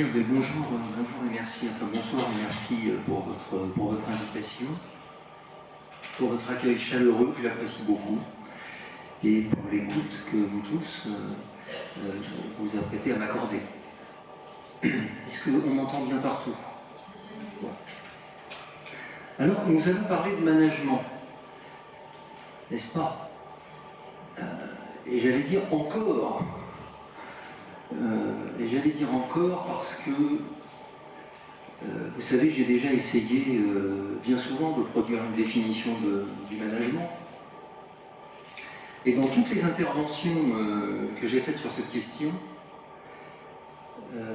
Bien, mais bonjour et merci, enfin bonsoir et merci pour votre invitation, pour votre accueil chaleureux que j'apprécie beaucoup, et pour l'écoute que vous tous vous apprêtez à m'accorder. Est-ce qu'on m'entend bien partout? Bon. Alors, nous allons parler de management, n'est-ce pas? Et j'allais dire encore. Et j'allais dire encore parce que, vous savez, j'ai déjà essayé bien souvent de produire une définition du management. Et dans toutes les interventions que j'ai faites sur cette question,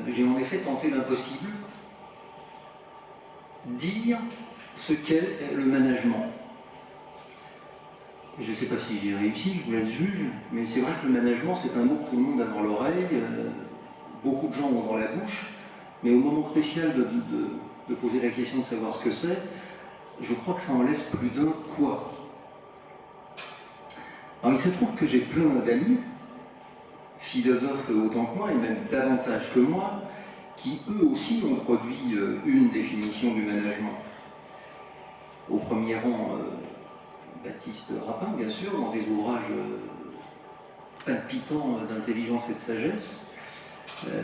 j'ai en effet tenté l'impossible, dire ce qu'est le management. Je ne sais pas si j'ai réussi, je vous laisse juger, mais c'est vrai que le management, c'est un mot que tout le monde a dans l'oreille, beaucoup de gens ont dans la bouche, mais au moment crucial de poser la question de savoir ce que c'est, je crois que ça en laisse plus d'un quoi. Alors il se trouve que j'ai plein d'amis, philosophes autant que moi, et même davantage que moi, qui eux aussi ont produit une définition du management. Au premier rang, Baptiste Rapin, bien sûr, dans des ouvrages palpitants d'intelligence et de sagesse,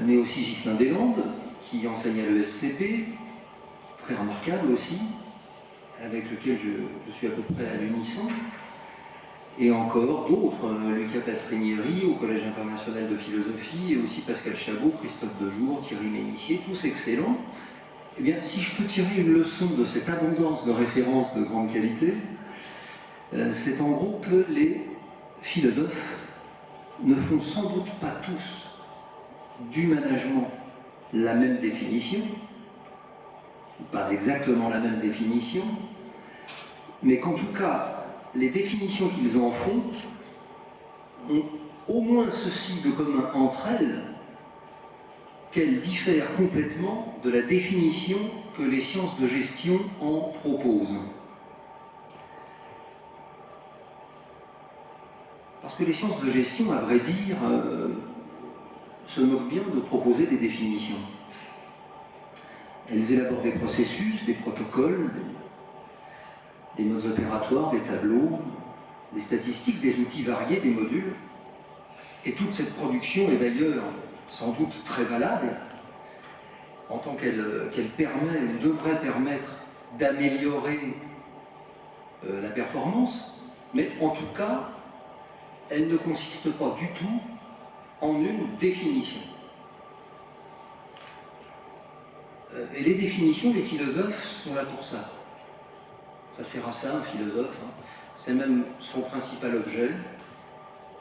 mais aussi Ghislain Deslandes, qui enseigne à l'ESCP, très remarquable aussi, avec lequel je suis à peu près à l'unisson, et encore d'autres, Lucas Paltrinieri au Collège international de philosophie, et aussi Pascal Chabot, Christophe Dejour, Thierry Ménissier, tous excellents. Eh bien, si je peux tirer une leçon de cette abondance de références de grande qualité, c'est en gros que les philosophes ne font sans doute pas tous du management la même définition, pas exactement la même définition, mais qu'en tout cas, les définitions qu'ils en font ont au moins ceci de commun entre elles, qu'elles diffèrent complètement de la définition que les sciences de gestion en proposent. Parce que les sciences de gestion, à vrai dire, se moquent bien de proposer des définitions. Elles élaborent des processus, des protocoles, des modes opératoires, des tableaux, des statistiques, des outils variés, des modules. Et toute cette production est d'ailleurs sans doute très valable, en tant qu'elle permet ou devrait permettre d'améliorer la performance, mais en tout cas, elle ne consiste pas du tout en une définition. Et les définitions, les philosophes sont là pour ça. Ça sert à ça, un philosophe, hein. C'est même son principal objet.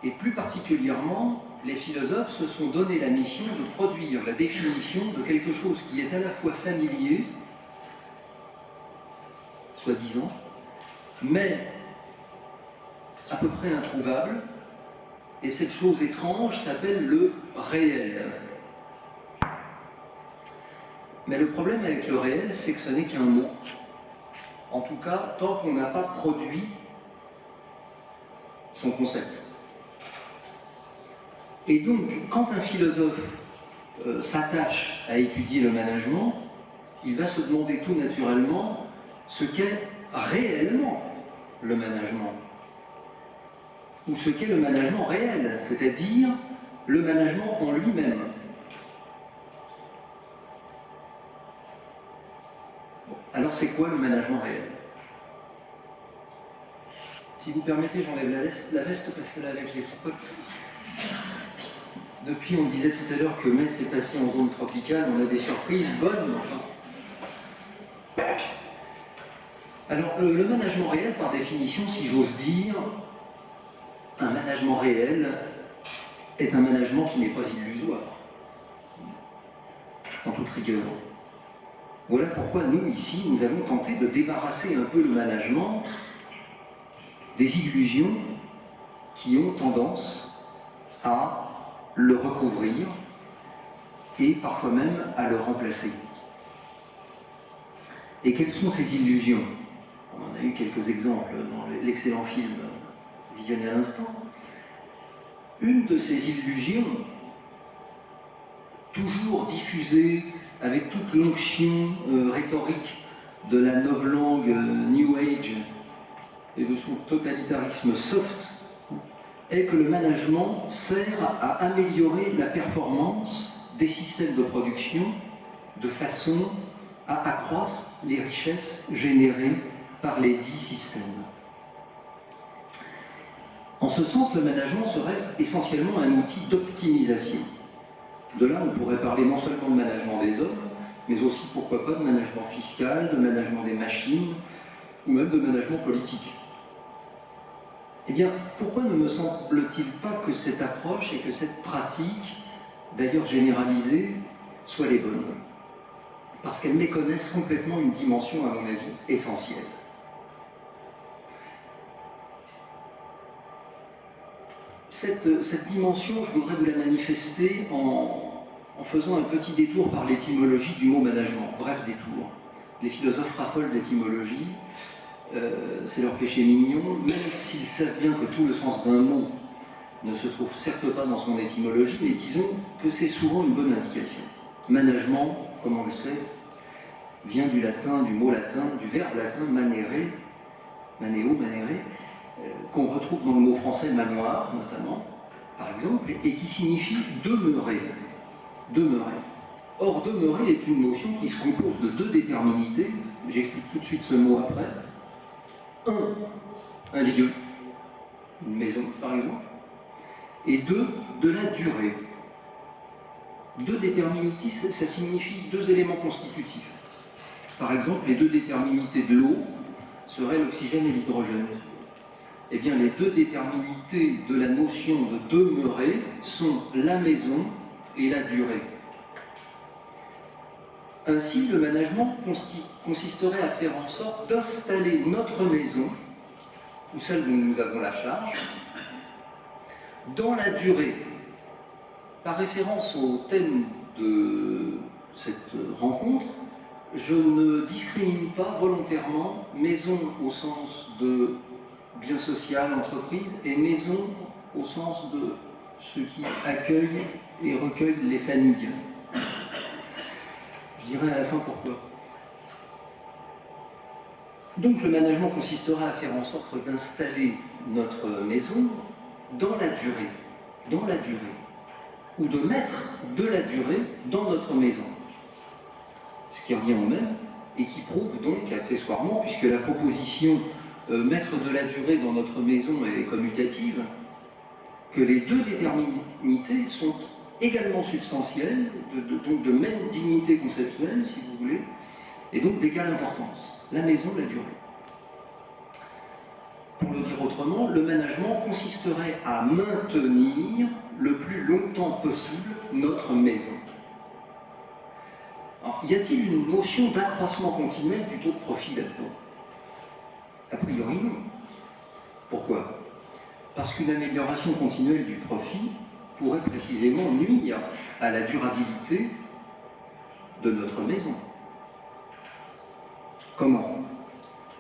Et plus particulièrement, les philosophes se sont donné la mission de produire la définition de quelque chose qui est à la fois familier, soi-disant, mais à peu près introuvable. Et cette chose étrange s'appelle le réel. Mais le problème avec le réel, c'est que ce n'est qu'un mot. En tout cas, tant qu'on n'a pas produit son concept. Et donc, quand un philosophe s'attache à étudier le management, il va se demander tout naturellement ce qu'est réellement le management. Ou ce qu'est le management réel, c'est-à-dire le management en lui-même. Alors c'est quoi le management réel? Si vous permettez, j'enlève la veste parce que là, avec les spots, depuis on disait tout à l'heure que mai s'est passé en zone tropicale, on a des surprises bonnes, enfin. Alors le management réel, par définition, si j'ose dire, un management réel est un management qui n'est pas illusoire, en toute rigueur. Voilà pourquoi nous, ici, nous avons tenté de débarrasser un peu le management des illusions qui ont tendance à le recouvrir et parfois même à le remplacer. Et quelles sont ces illusions? On en a eu quelques exemples dans l'excellent film visionné à l'instant. Une de ces illusions, toujours diffusé avec toute l'onction rhétorique de la novlangue New Age et de son totalitarisme soft, est que le management sert à améliorer la performance des systèmes de production de façon à accroître les richesses générées par les dits systèmes. En ce sens, le management serait essentiellement un outil d'optimisation. De là, on pourrait parler non seulement de management des hommes, mais aussi, pourquoi pas, de management fiscal, de management des machines, ou même de management politique. Eh bien, pourquoi ne me semble-t-il pas que cette approche et que cette pratique, d'ailleurs généralisée, soient les bonnes? Parce qu'elles méconnaissent complètement une dimension, à mon avis, essentielle. Cette dimension, je voudrais vous la manifester en faisant un petit détour par l'étymologie du mot management. Bref, détour. Les philosophes raffolent d'étymologie, c'est leur péché mignon, même s'ils savent bien que tout le sens d'un mot ne se trouve certes pas dans son étymologie, mais disons que c'est souvent une bonne indication. Management, comme on le sait, vient du latin, du mot latin, du verbe latin manere, maneo, manere, qu'on retrouve dans le mot français manoir, notamment, par exemple, et qui signifie demeurer. Demeurer. Or, demeurer est une notion qui se compose de deux déterminités, j'explique tout de suite ce mot après. Un lieu, une maison par exemple, et deux, de la durée. Deux déterminités, ça signifie deux éléments constitutifs. Par exemple, les deux déterminités de l'eau seraient l'oxygène et l'hydrogène. Eh bien, les deux déterminités de la notion de demeurer sont la maison et la durée. Ainsi, le management consisterait à faire en sorte d'installer notre maison, ou celle dont nous avons la charge, dans la durée. Par référence au thème de cette rencontre, je ne discrimine pas volontairement maison au sens de bien social, entreprise, et maison au sens de ce qui accueille et recueille les familles. Je dirai à la fin pourquoi. Donc le management consistera à faire en sorte d'installer notre maison dans la durée, ou de mettre de la durée dans notre maison. Ce qui revient au même, et qui prouve donc accessoirement, puisque la proposition mettre de la durée dans notre maison est commutative, que les deux déterminités sont également substantielles, donc de même dignité conceptuelle, si vous voulez, et donc d'égale importance. La maison, la durée. Pour le dire autrement, le management consisterait à maintenir le plus longtemps possible notre maison. Alors, y a-t-il une notion d'accroissement continuel du taux de profit là-dedans? A priori, non. Pourquoi? Parce qu'une amélioration continuelle du profit pourrait précisément nuire à la durabilité de notre maison. Comment?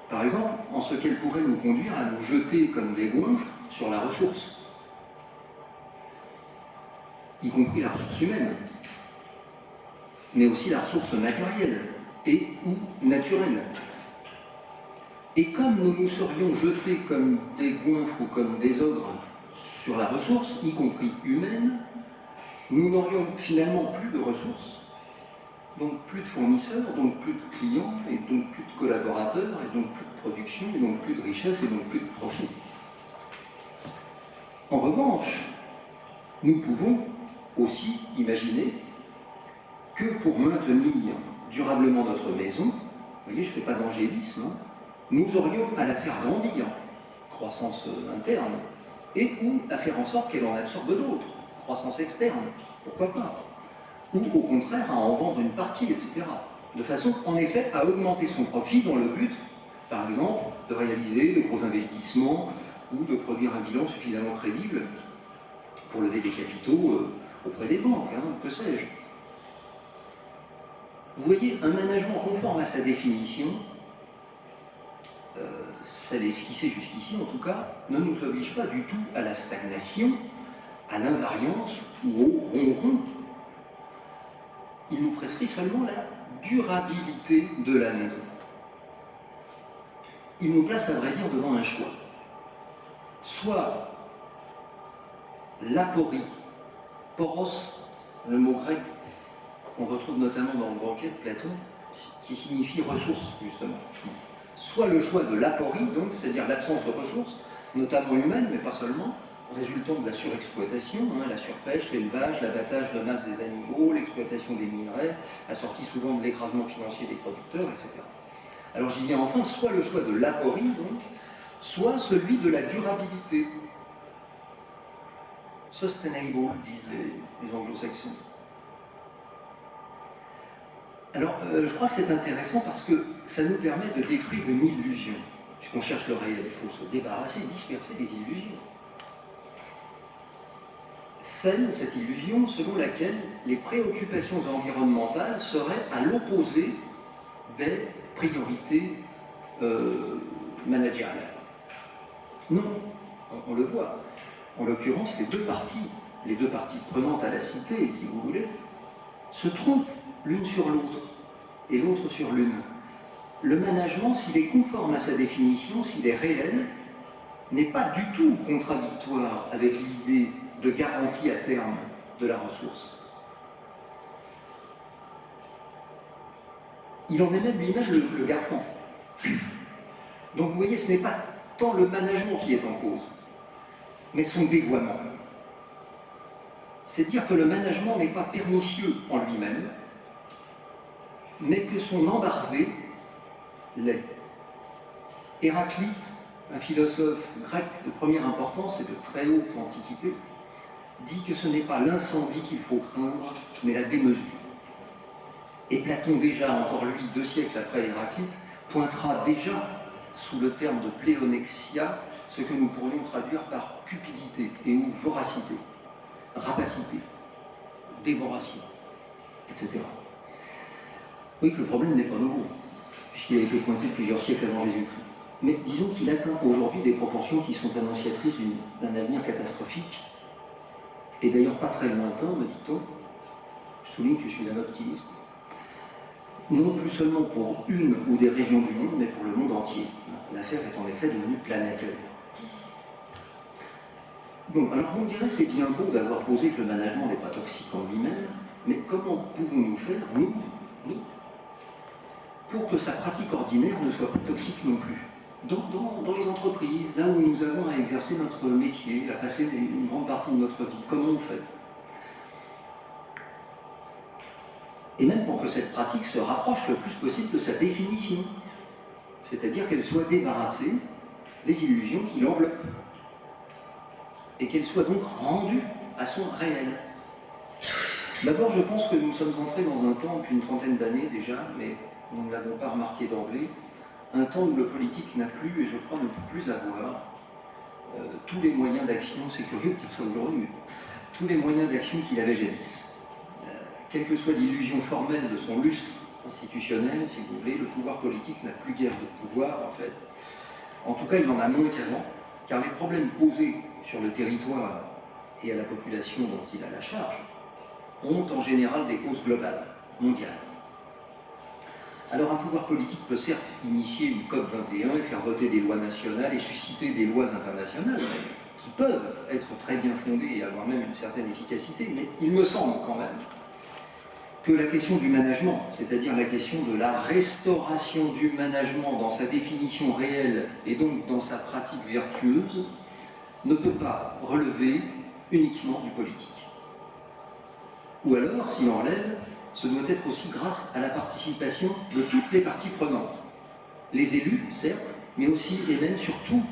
Par exemple, en ce qu'elle pourrait nous conduire à nous jeter comme des goinfres sur la ressource, y compris la ressource humaine, mais aussi la ressource matérielle et ou naturelle. Et comme nous nous serions jetés comme des goinfres ou comme des ogres sur la ressource, y compris humaine, nous n'aurions finalement plus de ressources, donc plus de fournisseurs, donc plus de clients, et donc plus de collaborateurs, et donc plus de production, et donc plus de richesse, et donc plus de profit. En revanche, nous pouvons aussi imaginer que pour maintenir durablement notre maison, vous voyez, je ne fais pas d'angélisme, hein, nous aurions à la faire grandir, croissance interne, et ou à faire en sorte qu'elle en absorbe d'autres, croissance externe, pourquoi pas, ou au contraire à en vendre une partie, etc. De façon, en effet, à augmenter son profit dans le but, par exemple, de réaliser de gros investissements ou de produire un bilan suffisamment crédible pour lever des capitaux auprès des banques, hein, que sais-je. Vous voyez, un management conforme à sa définition, celle esquissée jusqu'ici en tout cas, ne nous oblige pas du tout à la stagnation, à l'invariance ou au ronron. il nous prescrit seulement la durabilité de la maison. Il nous place, à vrai dire, devant un choix. Soit l'aporie, poros, le mot grec qu'on retrouve notamment dans le banquet de Platon, qui signifie ressources, justement. Soit le choix de l'aporie, donc, c'est-à-dire l'absence de ressources, notamment humaines, mais pas seulement, résultant de la surexploitation, la surpêche, l'élevage, l'abattage de masse des animaux, l'exploitation des minerais, assortie souvent de l'écrasement financier des producteurs, etc. Alors j'y viens enfin, soit le choix de l'aporie, donc, soit celui de la durabilité. Sustainable, disent les anglo-saxons. Alors, je crois que c'est intéressant parce que ça nous permet de détruire une illusion. Puisqu'on cherche le réel, il faut se débarrasser, disperser des illusions. Celle, cette illusion, selon laquelle les préoccupations environnementales seraient à l'opposé des priorités managériales. Non, on le voit. En l'occurrence, les deux parties prenantes à la cité, si vous voulez, se trompent l'une sur l'autre et l'autre sur l'une. Le management, s'il est conforme à sa définition, s'il est réel, n'est pas du tout contradictoire avec l'idée de garantie à terme de la ressource. Il en est même lui-même le garant. Donc vous voyez, ce n'est pas tant le management qui est en cause, mais son dévoiement. C'est dire que le management n'est pas pernicieux en lui-même, mais que son embardé l'est. Héraclite, un philosophe grec de première importance et de très haute antiquité, dit que ce n'est pas l'incendie qu'il faut craindre, mais la démesure. Et Platon, déjà, encore lui, 2 siècles après Héraclite, pointera déjà, sous le terme de pléonexia, ce que nous pourrions traduire par cupidité et ou voracité, rapacité, dévoration, etc. Oui, que le problème n'est pas nouveau, puisqu'il a été pointé plusieurs siècles avant Jésus-Christ. Mais disons qu'il atteint aujourd'hui des proportions qui sont annonciatrices d'un avenir catastrophique, et d'ailleurs pas très lointain, me dit-on. Je souligne que je suis un optimiste. Non plus seulement pour une ou des régions du monde, mais pour le monde entier. L'affaire est en effet devenue planétaire. Bon, alors vous me direz, c'est bien beau d'avoir posé que le management n'est pas toxique en lui-même, mais comment pouvons-nous faire, nous, pour que sa pratique ordinaire ne soit pas toxique non plus dans les entreprises, là où nous avons à exercer notre métier, à passer une grande partie de notre vie, comment on fait? Et même pour que cette pratique se rapproche le plus possible de sa définition, c'est-à-dire qu'elle soit débarrassée des illusions qui l'enveloppent, et qu'elle soit donc rendue à son réel. D'abord, je pense que nous sommes entrés dans un temps, depuis une trentaine d'années déjà, mais nous ne l'avons pas remarqué d'emblée, un temps où le politique n'a plus, et je crois ne peut plus avoir, tous les moyens d'action, c'est curieux de dire ça aujourd'hui, mais tous les moyens d'action qu'il avait jadis. Quelle que soit l'illusion formelle de son lustre institutionnel, si vous voulez, le pouvoir politique n'a plus guère de pouvoir, en fait. En tout cas, il en a moins qu'avant, car les problèmes posés sur le territoire et à la population dont il a la charge ont en général des causes globales, mondiales. Alors un pouvoir politique peut certes initier une COP 21 et faire voter des lois nationales et susciter des lois internationales qui peuvent être très bien fondées et avoir même une certaine efficacité, mais il me semble quand même que la question du management, c'est-à-dire la question de la restauration du management dans sa définition réelle et donc dans sa pratique vertueuse, ne peut pas relever uniquement du politique. Ou alors, s'il en relève, ce doit être aussi grâce à la participation de toutes les parties prenantes. Les élus, certes, mais aussi et même surtout,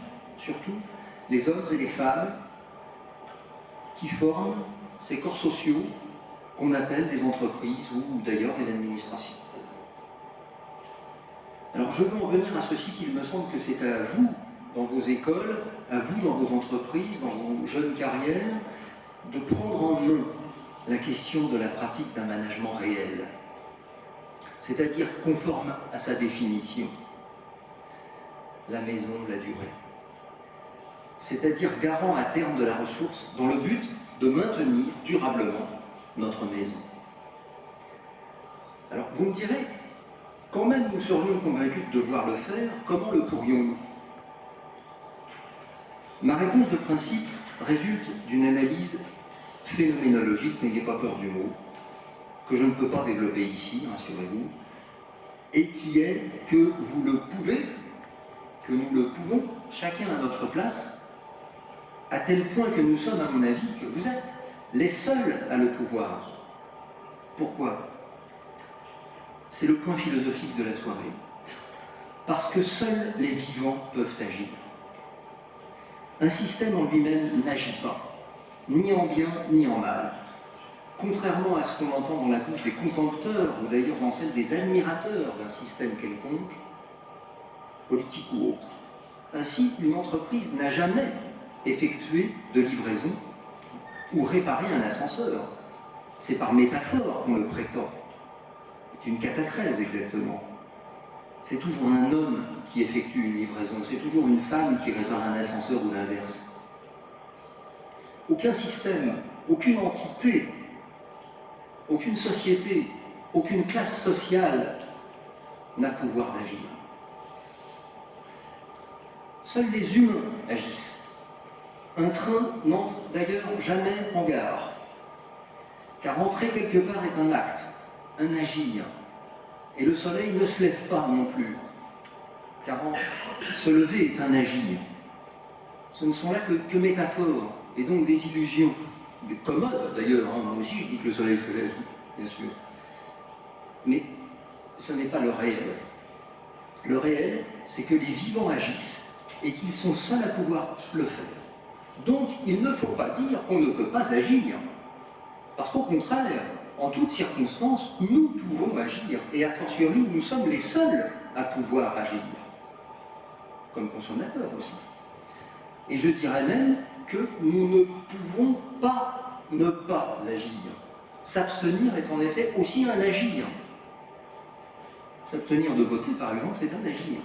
les hommes et les femmes qui forment ces corps sociaux qu'on appelle des entreprises ou d'ailleurs des administrations. Alors je veux en venir à ceci qu'il me semble que c'est à vous, dans vos écoles, à vous, dans vos entreprises, dans vos jeunes carrières, de prendre en main la question de la pratique d'un management réel, c'est-à-dire conforme à sa définition, la maison, la durée, c'est-à-dire garant à terme de la ressource dans le but de maintenir durablement notre maison. Alors vous me direz, quand même nous serions convaincus de devoir le faire, comment le pourrions-nous? Ma réponse de principe résulte d'une analyse phénoménologique, n'ayez pas peur du mot, que je ne peux pas développer ici, rassurez-vous, et qui est que vous le pouvez, que nous le pouvons, chacun à notre place, à tel point que nous sommes, à mon avis, que vous êtes les seuls à le pouvoir. Pourquoi? C'est le point philosophique de la soirée. Parce que seuls les vivants peuvent agir. Un système en lui-même n'agit pas, ni en bien, ni en mal. Contrairement à ce qu'on entend dans la bouche des contempteurs, ou d'ailleurs dans celle des admirateurs d'un système quelconque, politique ou autre. Ainsi, une entreprise n'a jamais effectué de livraison ou réparé un ascenseur. C'est par métaphore qu'on le prétend. C'est une catachèse exactement. C'est toujours un homme qui effectue une livraison, c'est toujours une femme qui répare un ascenseur ou l'inverse. Aucun système, aucune entité, aucune société, aucune classe sociale n'a pouvoir d'agir. Seuls les humains agissent. Un train n'entre d'ailleurs jamais en gare, car entrer quelque part est un acte, un agir. Et le soleil ne se lève pas non plus, car se lever est un agir. Ce ne sont là que métaphores, et donc des illusions, des commodes d'ailleurs. Moi aussi je dis que le soleil se lève, bien sûr. Mais ce n'est pas le réel. Le réel, c'est que les vivants agissent, et qu'ils sont seuls à pouvoir le faire. Donc il ne faut pas dire qu'on ne peut pas agir, parce qu'au contraire, en toutes circonstances, nous pouvons agir, et a fortiori, nous sommes les seuls à pouvoir agir, comme consommateurs aussi. Et je dirais même que nous ne pouvons pas ne pas agir. S'abstenir est en effet aussi un agir. S'abstenir de voter, par exemple, c'est un agir.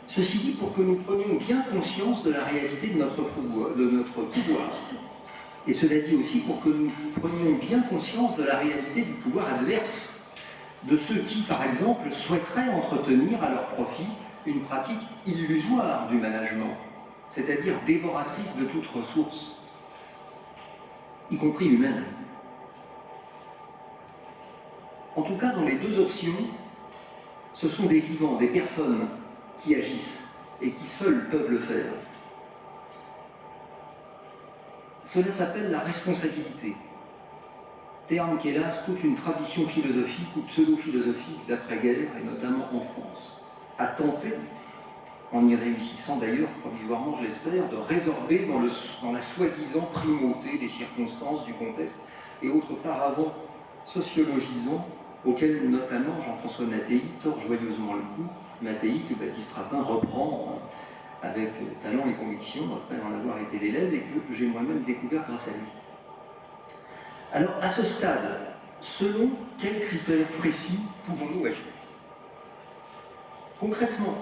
Ceci dit, pour que nous prenions bien conscience de la réalité de notre pouvoir, et cela dit aussi pour que nous prenions bien conscience de la réalité du pouvoir adverse, de ceux qui, par exemple, souhaiteraient entretenir à leur profit une pratique illusoire du management, c'est-à-dire dévoratrice de toute ressource, y compris humaine. En tout cas, dans les deux options, ce sont des vivants, des personnes qui agissent et qui seuls peuvent le faire. Cela s'appelle la responsabilité, terme qu'hélas toute une tradition philosophique ou pseudo-philosophique d'après-guerre, et notamment en France, a tenté, en y réussissant d'ailleurs provisoirement, je l'espère, de résorber dans la soi-disant primauté des circonstances, du contexte et autres paravents sociologisants auxquels notamment Jean-François Mattei tord joyeusement le cou, Mattei que Baptiste Rapin reprend avec talent et conviction, après en avoir été l'élève, et que j'ai moi-même découvert grâce à lui. Alors, à ce stade, selon quels critères précis pouvons-nous agir? Concrètement,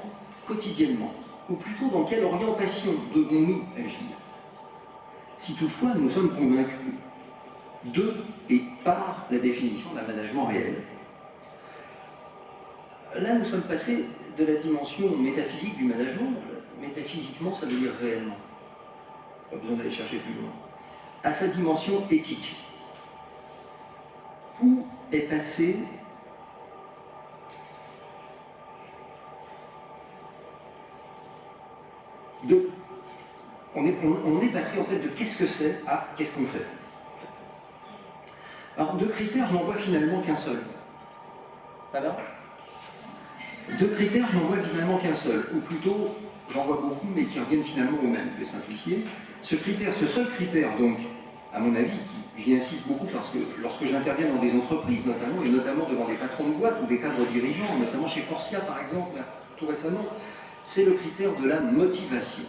quotidiennement, ou plutôt dans quelle orientation devons-nous agir? Si toutefois nous sommes convaincus de et par la définition d'un management réel. Là, nous sommes passés de la dimension métaphysique du management, métaphysiquement, ça veut dire réellement, pas besoin d'aller chercher plus loin, à sa dimension éthique. Où est passé on est passé en fait de qu'est-ce que c'est à qu'est-ce qu'on fait. Alors, deux critères, je n'en vois finalement qu'un seul. Voilà. Deux critères, je n'en vois finalement qu'un seul, ou plutôt, j'en vois beaucoup, mais qui reviennent finalement au même, je vais simplifier. Ce seul critère, donc, à mon avis, j'y insiste beaucoup parce que lorsque j'interviens dans des entreprises, notamment, et notamment devant des patrons de boîte ou des cadres dirigeants, notamment chez Forcia, par exemple, tout récemment, c'est le critère de la motivation.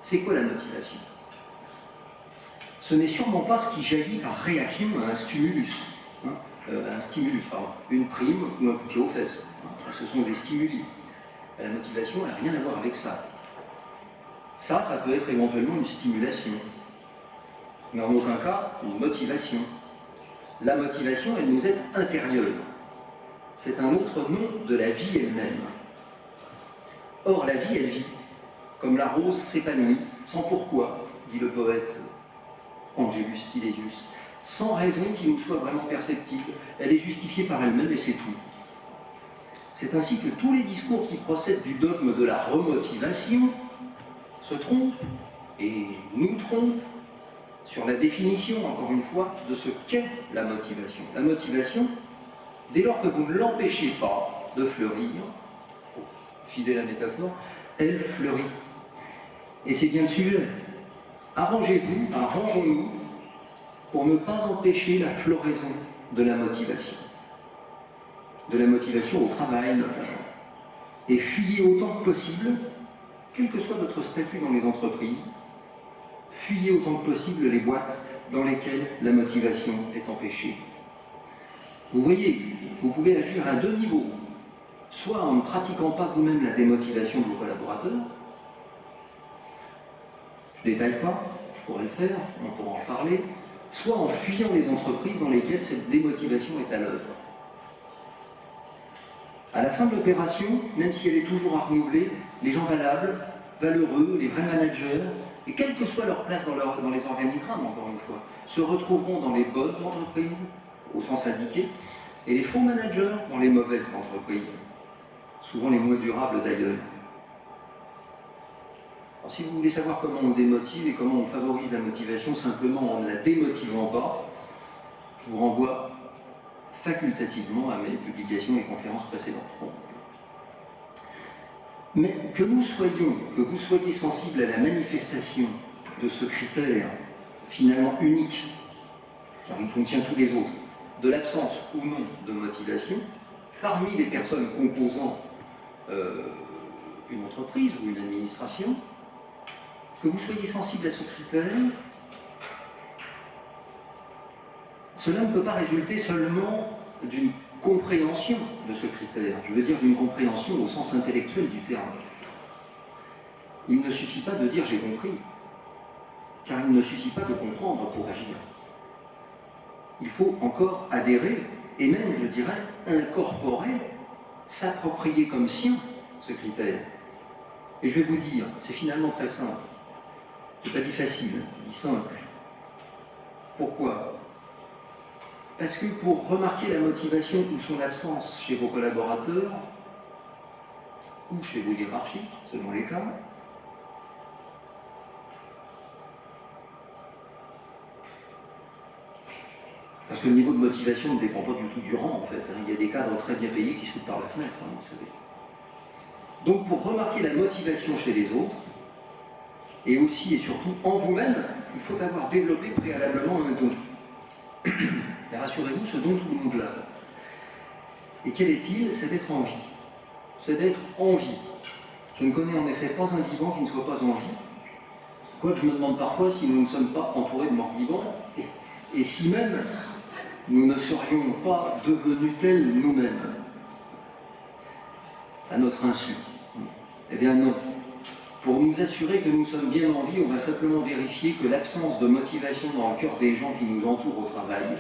C'est quoi la motivation? Ce n'est sûrement pas ce qui jaillit par réaction à un stimulus. Une prime ou un coup de pied aux fesses. Ce sont des stimuli. La motivation, elle n'a rien à voir avec ça. Ça peut être éventuellement une stimulation, mais en aucun cas une motivation. La motivation, elle nous est intérieure. C'est un autre nom de la vie elle-même. Or, la vie, elle vit, comme la rose s'épanouit, sans pourquoi, dit le poète Angelus Silesius, sans raison qui nous soit vraiment perceptible. Elle est justifiée par elle-même et c'est tout. C'est ainsi que tous les discours qui procèdent du dogme de la remotivation se trompent et nous trompent sur la définition, encore une fois, de ce qu'est la motivation. La motivation, dès lors que vous ne l'empêchez pas de fleurir, pour filer la métaphore, elle fleurit. Et c'est bien le sujet. Arrangez-vous, arrangeons-nous pour ne pas empêcher la floraison de la motivation. De la motivation au travail notamment. Et fuyez autant que possible, quel que soit votre statut dans les entreprises, fuyez autant que possible les boîtes dans lesquelles la motivation est empêchée. Vous voyez, vous pouvez agir à deux niveaux. Soit en ne pratiquant pas vous-même la démotivation de vos collaborateurs. Je ne détaille pas, je pourrais le faire, on pourra en parler. Soit en fuyant les entreprises dans lesquelles cette démotivation est à l'œuvre. À la fin de l'opération, même si elle est toujours à renouveler, les gens valables, valeureux, les vrais managers, et quelle que soit leur place dans les organigrammes, encore une fois, se retrouveront dans les bonnes entreprises, au sens indiqué, et les faux managers dans les mauvaises entreprises, souvent les moins durables d'ailleurs. Alors, si vous voulez savoir comment on démotive et comment on favorise la motivation simplement en ne la démotivant pas, je vous renvoie facultativement à mes publications et conférences précédentes. Mais que vous soyez sensible à la manifestation de ce critère finalement unique, car il contient tous les autres, de l'absence ou non de motivation, parmi les personnes composant une entreprise ou une administration, que vous soyez sensible à ce critère, cela ne peut pas résulter seulement d'une compréhension de ce critère, je veux dire d'une compréhension au sens intellectuel du terme. Il ne suffit pas de dire j'ai compris, car il ne suffit pas de comprendre pour agir. Il faut encore adhérer, et même, je dirais, incorporer, s'approprier comme sien ce critère. Et je vais vous dire, c'est finalement très simple. Je n'ai pas dit facile, je dis simple. Pourquoi ? Parce que pour remarquer la motivation ou son absence chez vos collaborateurs, ou chez vos hiérarchiques, selon les cas, parce que le niveau de motivation ne dépend pas du tout du rang, en fait. Il y a des cadres très bien payés qui sautent par la fenêtre, vous savez. Donc pour remarquer la motivation chez les autres, et aussi et surtout en vous-même, il faut avoir développé préalablement un don. Mais rassurez-vous, ce don tout le monde l'a. Et quel est-il ? C'est d'être en vie. C'est d'être en vie. Je ne connais en effet pas un vivant qui ne soit pas en vie. Quoique je me demande parfois si nous ne sommes pas entourés de morts vivants, et si même nous ne serions pas devenus tels nous-mêmes, à notre insu. Eh bien non. Pour nous assurer que nous sommes bien en vie, on va simplement vérifier que l'absence de motivation dans le cœur des gens qui nous entourent au travail,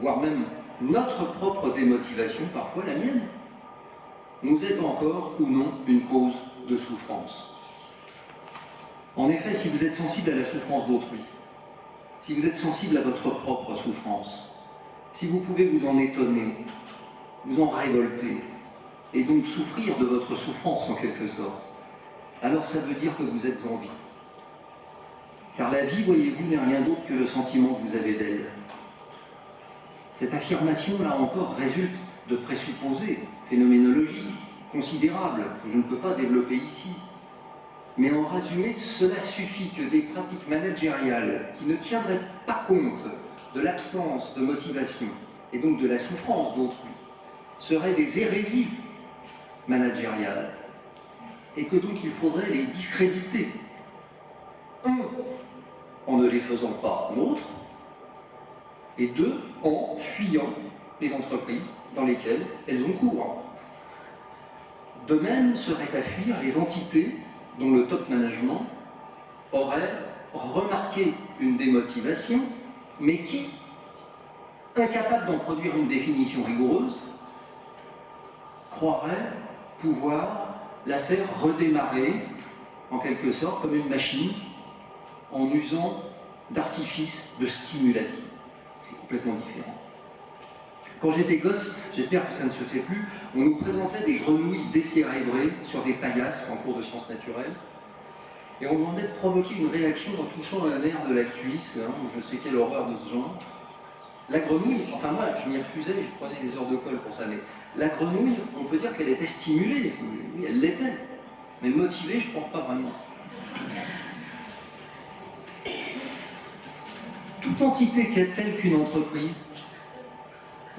voire même notre propre démotivation, parfois la mienne, nous est encore ou non une cause de souffrance. En effet, si vous êtes sensible à la souffrance d'autrui, si vous êtes sensible à votre propre souffrance, si vous pouvez vous en étonner, vous en révolter, et donc souffrir de votre souffrance en quelque sorte, alors ça veut dire que vous êtes en vie. Car la vie, voyez-vous, n'est rien d'autre que le sentiment que vous avez d'elle. Cette affirmation, là encore, résulte de présupposés phénoménologiques considérables que je ne peux pas développer ici. Mais en résumé, cela suffit que des pratiques managériales qui ne tiendraient pas compte de l'absence de motivation et donc de la souffrance d'autrui seraient des hérésies managériales et que donc il faudrait les discréditer. Un, en ne les faisant pas nôtres, et deux, en fuyant les entreprises dans lesquelles elles ont cours. De même seraient à fuir les entités dont le top management aurait remarqué une démotivation, mais qui, incapable d'en produire une définition rigoureuse, croirait pouvoir la faire redémarrer, en quelque sorte, comme une machine, en usant d'artifices de stimulation. C'est complètement différent. Quand j'étais gosse, j'espère que ça ne se fait plus, on nous présentait des grenouilles décérébrées sur des paillasses en cours de sciences naturelles, et on demandait de provoquer une réaction en touchant un nerf de la cuisse, hein, je ne sais quelle horreur de ce genre. La grenouille, enfin moi je m'y refusais, je prenais des heures de colle pour ça, mais la grenouille, on peut dire qu'elle était stimulée, oui, elle l'était, mais motivée, je ne pense pas vraiment. Toute entité telle qu'une entreprise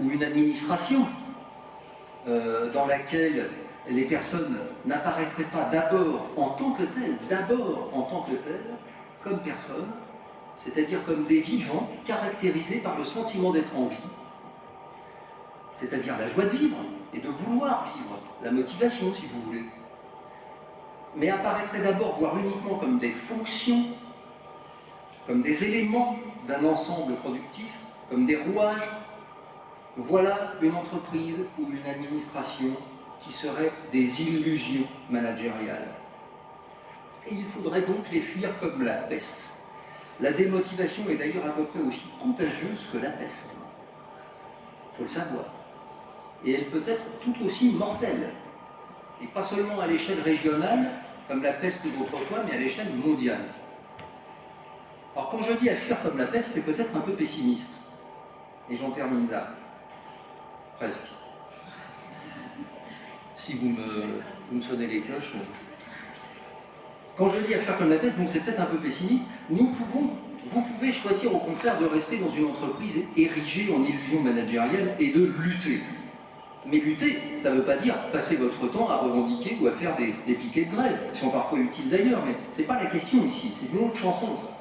ou une administration dans laquelle les personnes n'apparaîtraient pas d'abord en tant que telles, comme personnes, c'est-à-dire comme des vivants caractérisés par le sentiment d'être en vie, c'est-à-dire la joie de vivre et de vouloir vivre, la motivation si vous voulez, mais apparaîtraient d'abord, voire uniquement comme des fonctions, comme des éléments d'un ensemble productif, comme des rouages. Voilà une entreprise ou une administration qui seraient des illusions managériales. Et il faudrait donc les fuir comme la peste. La démotivation est d'ailleurs à peu près aussi contagieuse que la peste. Il faut le savoir. Et elle peut être tout aussi mortelle. Et pas seulement à l'échelle régionale, comme la peste d'autrefois, mais à l'échelle mondiale. Alors quand je dis à fuir comme la peste, c'est peut-être un peu pessimiste. Et j'en termine là. Presque. Si vous me sonnez les cloches. Quand je dis à faire comme la peste, donc c'est peut-être un peu pessimiste, vous pouvez choisir au contraire de rester dans une entreprise érigée en illusion managériale et de lutter. Mais lutter, ça ne veut pas dire passer votre temps à revendiquer ou à faire des piquets de grève, qui sont parfois utiles d'ailleurs, mais ce n'est pas la question ici, c'est une autre chanson ça.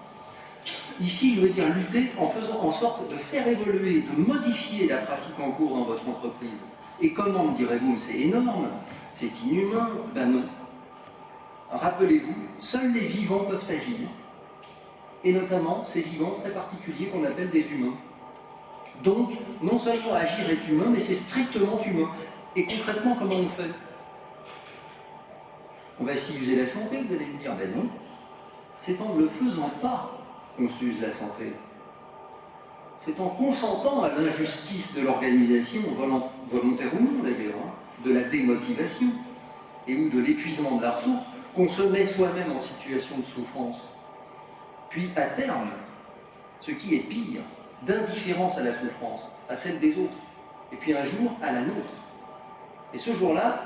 Ici, je veux dire lutter en faisant en sorte de faire évoluer, de modifier la pratique en cours dans votre entreprise. Et comment, me direz-vous, c'est énorme, c'est inhumain? Ben non. Rappelez-vous, seuls les vivants peuvent agir, et notamment ces vivants très particuliers qu'on appelle des humains. Donc, non seulement agir est humain, mais c'est strictement humain. Et concrètement, comment on fait? On va essayer d'user la santé, vous allez me dire, ben non. C'est en ne le faisant pas qu'on s'use la santé. C'est en consentant à l'injustice de l'organisation, volontaire ou non d'ailleurs, hein, de la démotivation et ou de l'épuisement de la ressource, qu'on se met soi-même en situation de souffrance. Puis à terme, ce qui est pire, d'indifférence à la souffrance, à celle des autres, et puis un jour à la nôtre. Et ce jour-là,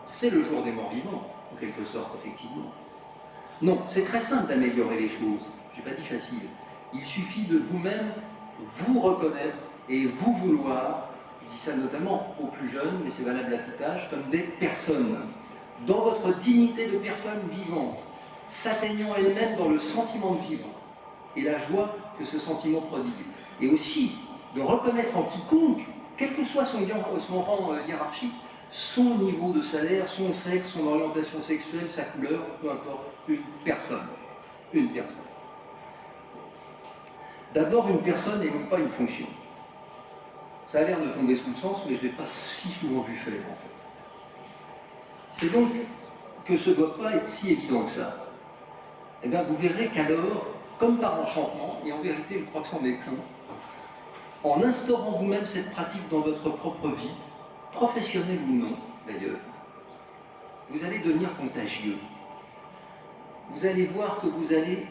c'est le jour des morts vivants, en quelque sorte, effectivement. Non, c'est très simple d'améliorer les choses. Je n'ai pas dit facile. Il suffit de vous-même vous reconnaître et vous vouloir, je dis ça notamment aux plus jeunes, mais c'est valable à tout âge, comme des personnes, dans votre dignité de personne vivante, s'atteignant elle-même dans le sentiment de vivre et la joie que ce sentiment prodigue. Et aussi de reconnaître en quiconque, quel que soit son rang hiérarchique, son niveau de salaire, son sexe, son orientation sexuelle, sa couleur, peu importe, une personne. Une personne. D'abord une personne et non pas une fonction. Ça a l'air de tomber sous le sens, mais je ne l'ai pas si souvent vu faire en fait. C'est donc que ce ne doit pas être si évident que ça. Eh bien vous verrez qu'alors, comme par enchantement, et en vérité je crois que c'en est un, en instaurant vous-même cette pratique dans votre propre vie, professionnelle ou non d'ailleurs, vous allez devenir contagieux. Vous allez voir que vous allez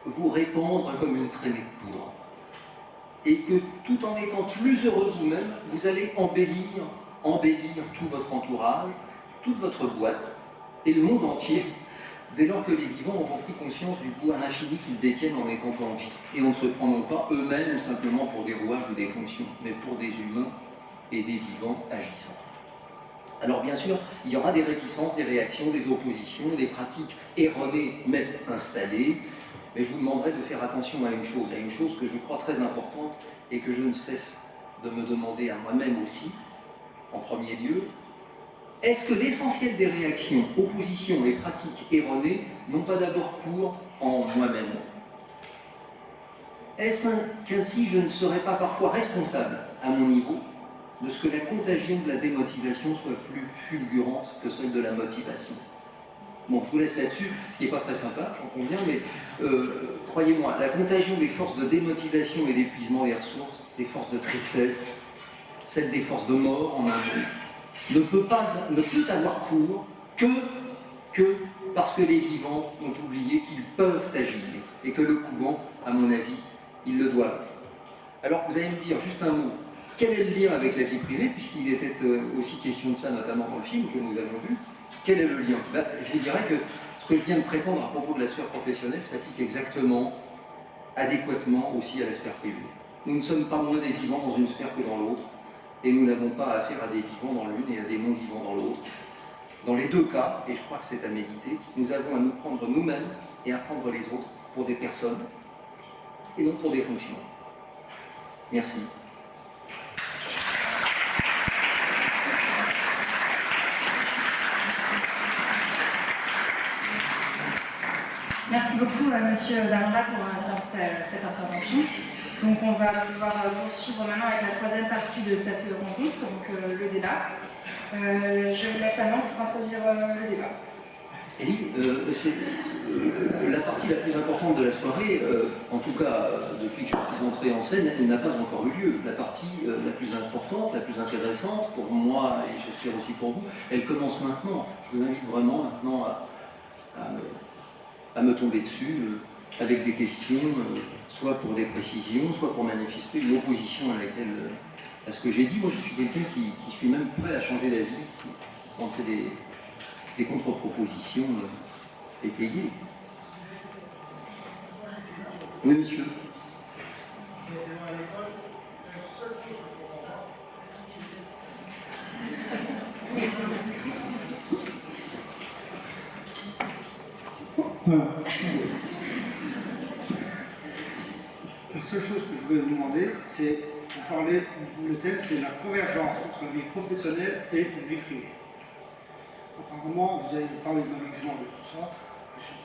vous répandre comme une traînée de poudre. Et que tout en étant plus heureux de vous-même, vous allez embellir tout votre entourage, toute votre boîte, et le monde entier, dès lors que les vivants auront pris conscience du pouvoir infini qu'ils détiennent en étant en vie. Et on ne se prend non pas eux-mêmes simplement pour des rouages ou des fonctions, mais pour des humains et des vivants agissants. Alors bien sûr, il y aura des réticences, des réactions, des oppositions, des pratiques erronées mais installées, mais je vous demanderai de faire attention à une chose que je crois très importante et que je ne cesse de me demander à moi-même aussi, en premier lieu. Est-ce que l'essentiel des réactions, oppositions et pratiques erronées n'ont pas d'abord cours en moi-même? est-ce qu'ainsi je ne serais pas parfois responsable, à mon niveau, de ce que la contagion de la démotivation soit plus fulgurante que celle de la motivation? Bon, je vous laisse là-dessus, ce qui n'est pas très sympa, j'en conviens, mais croyez-moi, la contagion des forces de démotivation et d'épuisement des ressources, des forces de tristesse, celle des forces de mort en un mot, ne peut avoir cours que parce que les vivants ont oublié qu'ils peuvent agir et que le couvent, à mon avis, ils le doivent. Alors vous allez me dire juste un mot, quel est le lien avec la vie privée, puisqu'il était aussi question de ça, notamment dans le film que nous avons vu. Quel est le lien? Je vous dirais que ce que je viens de prétendre à propos de la sphère professionnelle s'applique exactement, adéquatement aussi à la sphère privée. Nous ne sommes pas moins des vivants dans une sphère que dans l'autre, et nous n'avons pas affaire à des vivants dans l'une et à des non-vivants dans l'autre. Dans les deux cas, et je crois que c'est à méditer, nous avons à nous prendre nous-mêmes et à prendre les autres pour des personnes et non pour des fonctions. Merci. Merci beaucoup, Monsieur Daranda, pour cette intervention. Donc, on va pouvoir poursuivre maintenant avec la troisième partie de cette rencontre, donc le débat. Je vous laisse la main pour introduire le débat. Oui, c'est la partie la plus importante de la soirée, en tout cas depuis que je suis entré en scène, elle n'a pas encore eu lieu. La partie la plus importante, la plus intéressante pour moi et j'espère aussi pour vous, elle commence maintenant. Je vous invite vraiment maintenant à me tomber dessus avec des questions, soit pour des précisions, soit pour manifester une opposition à ce que j'ai dit. Moi je suis quelqu'un qui suis même prêt à changer d'avis si on fait des contre-propositions étayées. Oui, monsieur. Voilà. La seule chose que je voulais vous demander, c'est, vous parlez, le thème, c'est la convergence entre la vie professionnelle et la vie privée. Apparemment, vous avez parlé de management de tout ça, je suis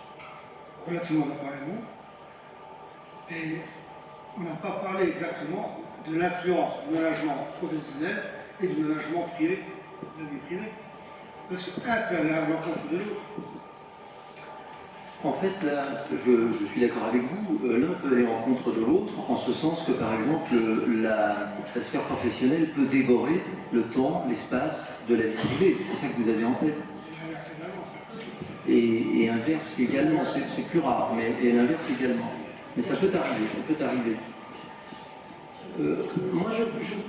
relativement d'accord avec vous, et on n'a pas parlé exactement de l'influence du management professionnel et du management privé, de la vie privée. Parce qu'un peut aller à l'encontre de l'autre. En fait, là, je suis d'accord avec vous, l'un peut aller en rencontre de l'autre, en ce sens que, par exemple, la sphère professionnelle peut dévorer le temps, l'espace de la vie privée. C'est ça que vous avez en tête. Et inverse également, c'est plus rare, mais l'inverse également. Mais ça peut arriver, ça peut arriver. Moi,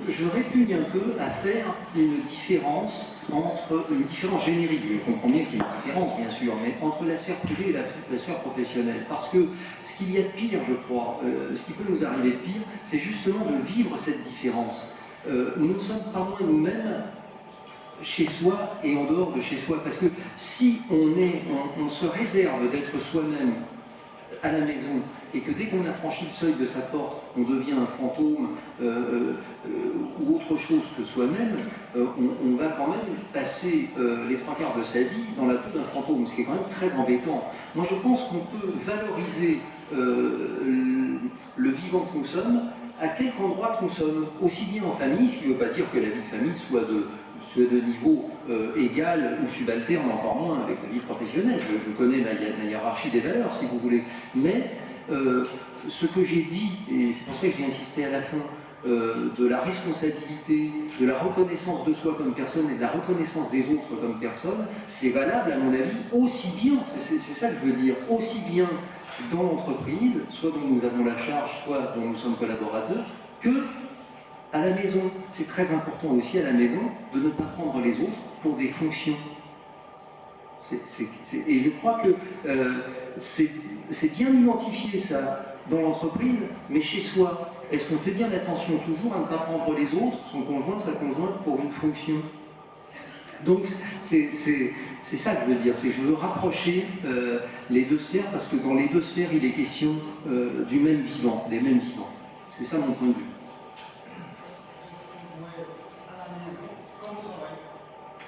je répugne un peu à faire une différence générique. Je comprends bien qu'il y a une différence, bien sûr, mais entre la sphère privée et la sphère professionnelle. Parce que ce qu'il y a de pire, je crois, ce qui peut nous arriver de pire, c'est justement de vivre cette différence. Nous ne sommes pas moins nous-mêmes chez soi et en dehors de chez soi. Parce que si on se réserve d'être soi-même à la maison, et que dès qu'on a franchi le seuil de sa porte, on devient un fantôme ou autre chose que soi-même, on va quand même passer les trois quarts de sa vie dans la peau d'un fantôme, ce qui est quand même très embêtant. Moi je pense qu'on peut valoriser le vivant que nous sommes, à quelque endroit que nous sommes, aussi bien en famille, ce qui ne veut pas dire que la vie de famille soit de niveau égal ou subalterne, encore moins avec la vie professionnelle. Je connais ma hiérarchie des valeurs, si vous voulez. Mais ce que j'ai dit, et c'est pour ça que j'ai insisté à la fin, de la responsabilité, de la reconnaissance de soi comme personne et de la reconnaissance des autres comme personne, c'est valable à mon avis aussi bien, c'est ça que je veux dire, aussi bien dans l'entreprise, soit dont nous avons la charge, soit dont nous sommes collaborateurs, que à la maison. C'est très important aussi à la maison de ne pas prendre les autres pour des fonctions. Et je crois que c'est bien identifié ça dans l'entreprise, mais chez soi. Est-ce qu'on fait bien attention toujours à ne pas prendre les autres, son conjoint, sa conjointe, pour une fonction? Donc c'est ça que je veux dire, c'est que je veux rapprocher les deux sphères, parce que dans les deux sphères, il est question du même vivant, des mêmes vivants. C'est ça mon point de vue.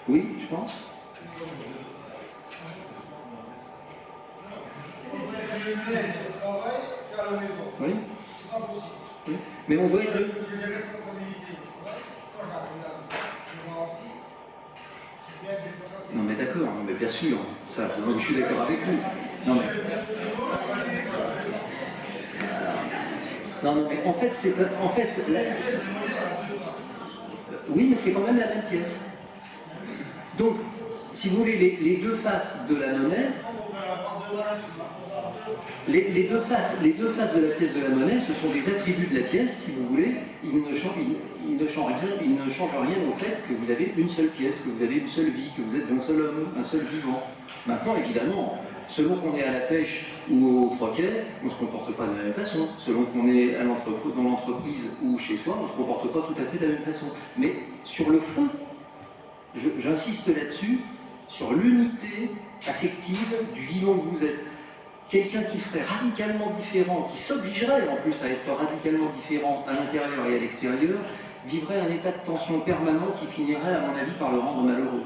Oui, je pense. Le travail et à la maison. Oui. c'est pas possible. Oui. Mais on doit être le... J'ai des responsabilités. Quand j'arrive là, je garantis, c'est bien démocratique. Non mais d'accord, non, mais bien sûr, ça, je suis d'accord avec vous. Non mais... Non, mais en fait, c'est... En fait, oui, mais c'est quand même la même pièce. Donc, si vous voulez, les deux faces de la monnaie, les deux faces de la pièce de la monnaie, ce sont des attributs de la pièce, si vous voulez, ils ne changent rien au fait que vous avez une seule pièce, que vous avez une seule vie, que vous êtes un seul homme, un seul vivant. Maintenant, évidemment, selon qu'on est à la pêche ou au troquet, on ne se comporte pas de la même façon. Selon qu'on est dans l'entreprise ou chez soi, on ne se comporte pas tout à fait de la même façon. Mais sur le fond, j'insiste là-dessus, sur l'unité affective du vivant que vous êtes. Quelqu'un qui serait radicalement différent, qui s'obligerait en plus à être radicalement différent à l'intérieur et à l'extérieur, vivrait un état de tension permanent qui finirait, à mon avis, par le rendre malheureux.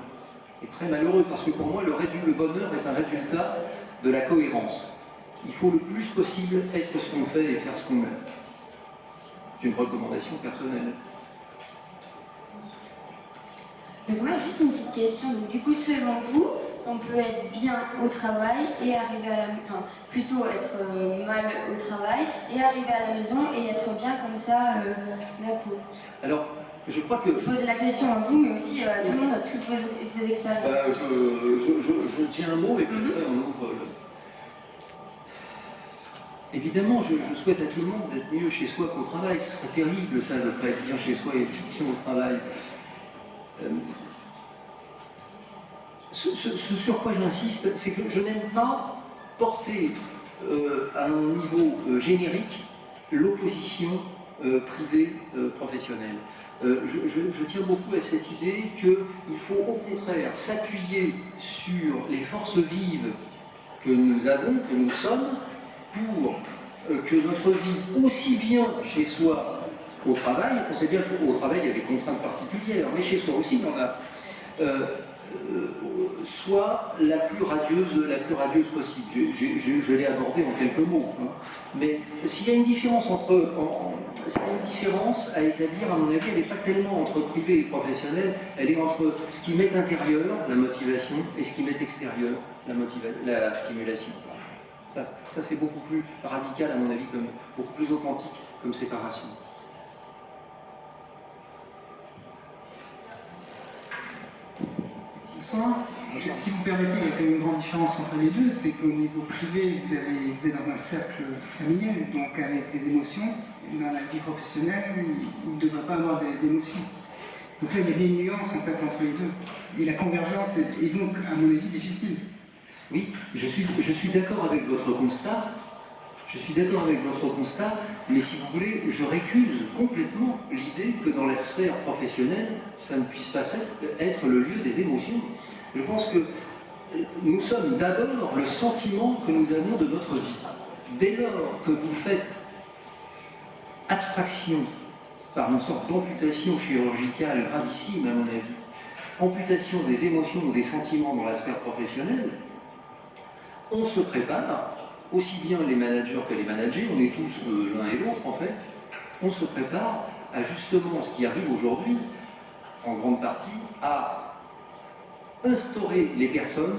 Et très malheureux, parce que pour moi, le bonheur est un résultat de la cohérence. Il faut le plus possible être ce qu'on fait et faire ce qu'on aime. C'est une recommandation personnelle. Donc moi, juste une petite question. Donc, du coup, selon vous, on peut être bien au travail et arriver à la maison, enfin, plutôt être mal au travail et arriver à la maison et être bien comme ça d'un coup. Alors, je crois que... Je pose la question à vous, mais aussi à tout le monde, à toutes vos expériences. Je tiens un mot et puis après on ouvre le... Évidemment, je souhaite à tout le monde d'être mieux chez soi qu'au travail. Ce serait terrible, ça, de ne pas être bien chez soi et être bien au travail. Ce sur quoi j'insiste, c'est que je n'aime pas porter à un niveau générique l'opposition privée-professionnelle. Je tiens beaucoup à cette idée qu'il faut au contraire s'appuyer sur les forces vives que nous avons, que nous sommes, pour que notre vie, aussi bien chez soi qu'au travail, on sait bien qu'au travail il y a des contraintes particulières, mais chez soi aussi il y en a, soit la plus radieuse possible. Je l'ai abordé en quelques mots. Hein. Mais s'il y a une différence à établir, à mon avis, elle n'est pas tellement entre privé et professionnel, elle est entre ce qui met intérieur, la motivation, et ce qui met extérieur, la stimulation. Ça c'est beaucoup plus radical, à mon avis, beaucoup plus authentique comme séparation. Bonsoir. Si vous permettez, il y a quand même une grande différence entre les deux, c'est qu'au niveau privé, vous êtes dans un cercle familial, donc avec des émotions. Dans la vie professionnelle, il ne devrait pas avoir d'émotions. Donc là, il y a des nuances en fait entre les deux. Et la convergence est donc, à mon avis, difficile. Oui, je suis d'accord avec votre constat. Mais si vous voulez, je récuse complètement l'idée que dans la sphère professionnelle, ça ne puisse pas être le lieu des émotions. Je pense que nous sommes d'abord le sentiment que nous avons de notre vie. Dès lors que vous faites abstraction par une sorte d'amputation chirurgicale gravissime, à mon avis, amputation des émotions ou des sentiments dans la sphère professionnelle, on se prépare, aussi bien les managers que les managers, on est tous l'un et l'autre en fait, on se prépare à justement ce qui arrive aujourd'hui, en grande partie, à instaurer les personnes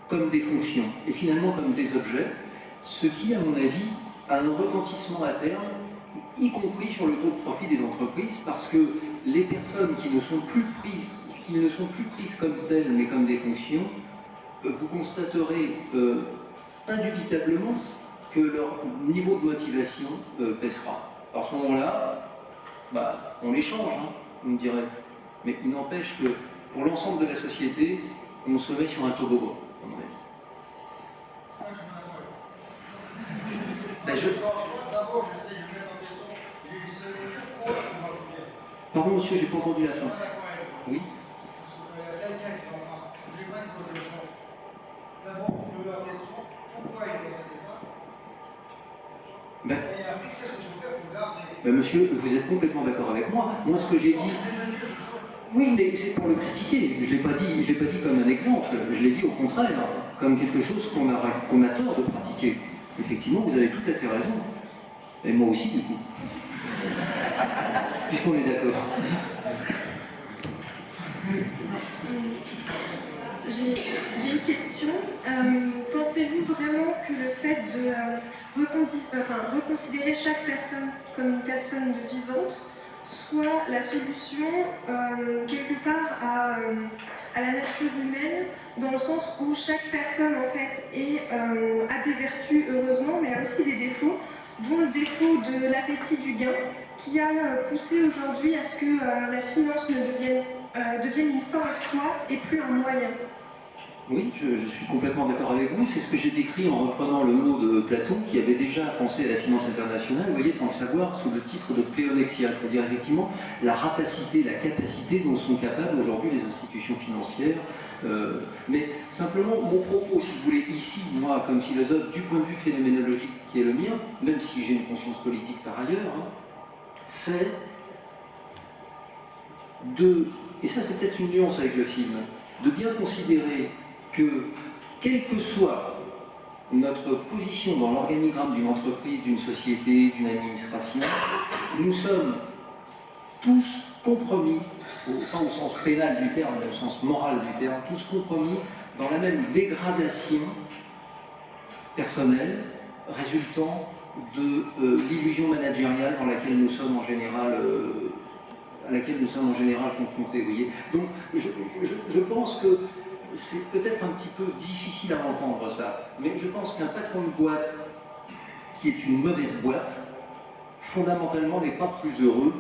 comme des fonctions et finalement comme des objets, ce qui, à mon avis, a un retentissement à terme, y compris sur le taux de profit des entreprises, parce que les personnes qui ne sont plus prises comme telles, mais comme des fonctions, vous constaterez indubitablement que leur niveau de motivation baissera. Alors à ce moment-là, on les change, hein, vous me direz. Mais il n'empêche que pour l'ensemble de la société, on se met sur un toboggan, à mon avis. Pardon, monsieur, j'ai pas entendu la fin. Oui. D'abord, je me mets en question, pourquoi il est dans cet état? Et après, qu'est-ce que tu fais pour garder? Monsieur, vous êtes complètement d'accord avec moi. Moi, ce que j'ai dit... Oui, mais c'est pour le critiquer. Je ne l'ai pas dit comme un exemple. Je l'ai dit au contraire, comme quelque chose qu'on a tort de pratiquer. Effectivement, vous avez tout à fait raison. Et moi aussi, du coup. Puisqu'on est d'accord. J'ai une question. Pensez-vous vraiment que le fait de reconsidérer chaque personne comme une personne vivante soit la solution quelque part à la nature humaine, dans le sens où chaque personne en fait a des vertus heureusement, mais a aussi des défauts, dont le défaut de l'appétit du gain, qui a poussé aujourd'hui à ce que la finance devienne une fin en soi et plus un moyen. Oui, je suis complètement d'accord avec vous. C'est ce que j'ai décrit en reprenant le mot de Platon, qui avait déjà pensé à la finance internationale, vous voyez, sans le savoir, sous le titre de pléonexia, c'est-à-dire effectivement la rapacité, la capacité dont sont capables aujourd'hui les institutions financières. Mais simplement, mon propos, si vous voulez, ici, moi, comme philosophe, du point de vue phénoménologique qui est le mien, même si j'ai une conscience politique par ailleurs, hein, c'est de, et ça c'est peut-être une nuance avec le film, de bien considérer que, quelle que soit notre position dans l'organigramme d'une entreprise, d'une société, d'une administration, nous sommes tous compromis, pas au sens pénal du terme, mais au sens moral du terme, tous compromis dans la même dégradation personnelle résultant de l'illusion managériale dans laquelle nous sommes en général confrontés, vous voyez. Donc, je pense que c'est peut-être un petit peu difficile à entendre ça, mais je pense qu'un patron de boîte qui est une mauvaise boîte, fondamentalement n'est pas plus heureux,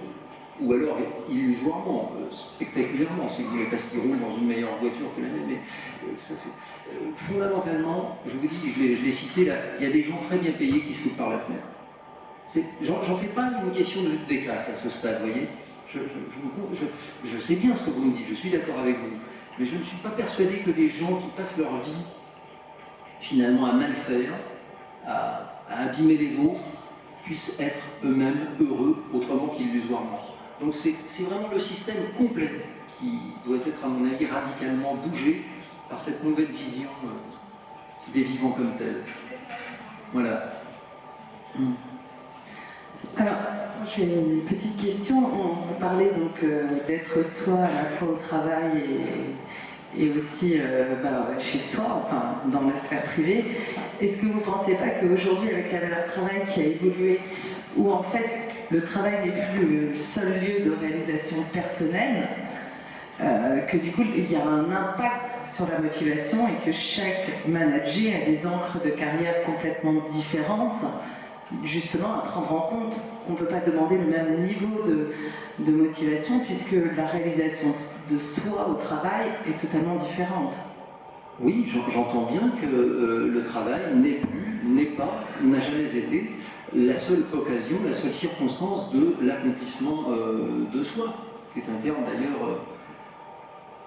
ou alors illusoirement, spectaculairement, si vous voulez, parce qu'il roule dans une meilleure voiture que la même, mais ça, fondamentalement, je vous dis, je l'ai cité là, il y a des gens très bien payés qui se foutent par la fenêtre. J'en fais pas une question de lutte des classes à ce stade, vous voyez. Je sais bien ce que vous me dites, je suis d'accord avec vous, mais je ne suis pas persuadé que des gens qui passent leur vie finalement à mal faire, à abîmer les autres, puissent être eux-mêmes heureux autrement qu'illusoirement. Donc c'est vraiment le système complet qui doit être, à mon avis, radicalement bougé par cette nouvelle vision des vivants comme tels. Voilà. Alors, j'ai une petite question. On parlait donc d'être soi à la fois au travail et aussi chez soi, enfin dans la sphère privée. Est-ce que vous ne pensez pas qu'aujourd'hui, avec la valeur travail qui a évolué, où en fait le travail n'est plus le seul lieu de réalisation personnelle, que du coup il y a un impact sur la motivation et que chaque manager a des encres de carrière complètement différentes, justement à prendre en compte qu'on ne peut pas demander le même niveau de motivation puisque la réalisation de soi au travail est totalement différente. Oui, j'entends bien que le travail n'a jamais été la seule occasion, la seule circonstance de l'accomplissement de soi, qui est un terme d'ailleurs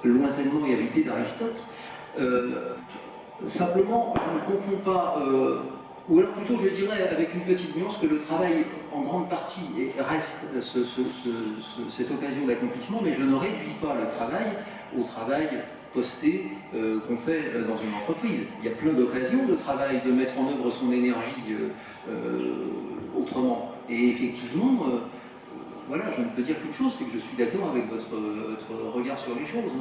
lointainement hérité d'Aristote. Simplement, on ne confond pas, ou alors plutôt je dirais avec une petite nuance que le travail en grande partie reste cette occasion d'accomplissement, mais je ne réduis pas le travail au travail posté qu'on fait dans une entreprise. Il y a plein d'occasions de travail, de mettre en œuvre son énergie autrement. Et effectivement, voilà, je ne peux dire qu'une chose, c'est que je suis d'accord avec votre regard sur les choses.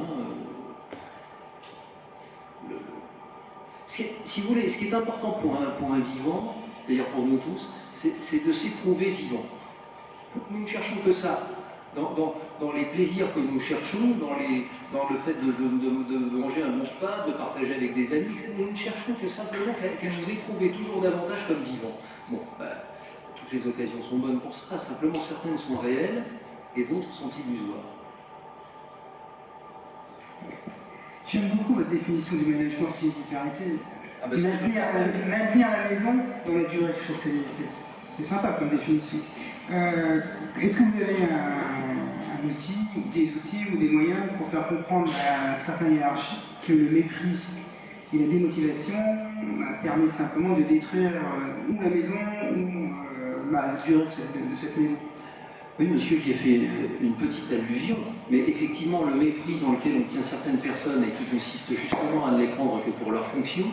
Si vous voulez, ce qui est important pour un vivant, c'est-à-dire pour nous tous, c'est de s'éprouver vivant. Nous ne cherchons que ça. Dans les plaisirs que nous cherchons, dans le fait de manger un bon repas, de partager avec des amis, nous ne cherchons que simplement qu'à nous éprouver toujours davantage comme vivants. Bon, toutes les occasions sont bonnes pour ça, simplement certaines sont réelles et d'autres sont illusoires. J'aime beaucoup votre définition du management, si vous permettez. Maintenir la maison dans la durée, je trouve que c'est sympa comme définition. Est-ce que vous avez un outil, ou des outils ou des moyens pour faire comprendre à certaines hiérarchies que le mépris et la démotivation permet simplement de détruire ou la maison ou la durée de cette maison? Oui, monsieur, j'y ai fait une petite allusion, mais effectivement, le mépris dans lequel on tient certaines personnes et qui consiste justement à ne les prendre que pour leur fonction,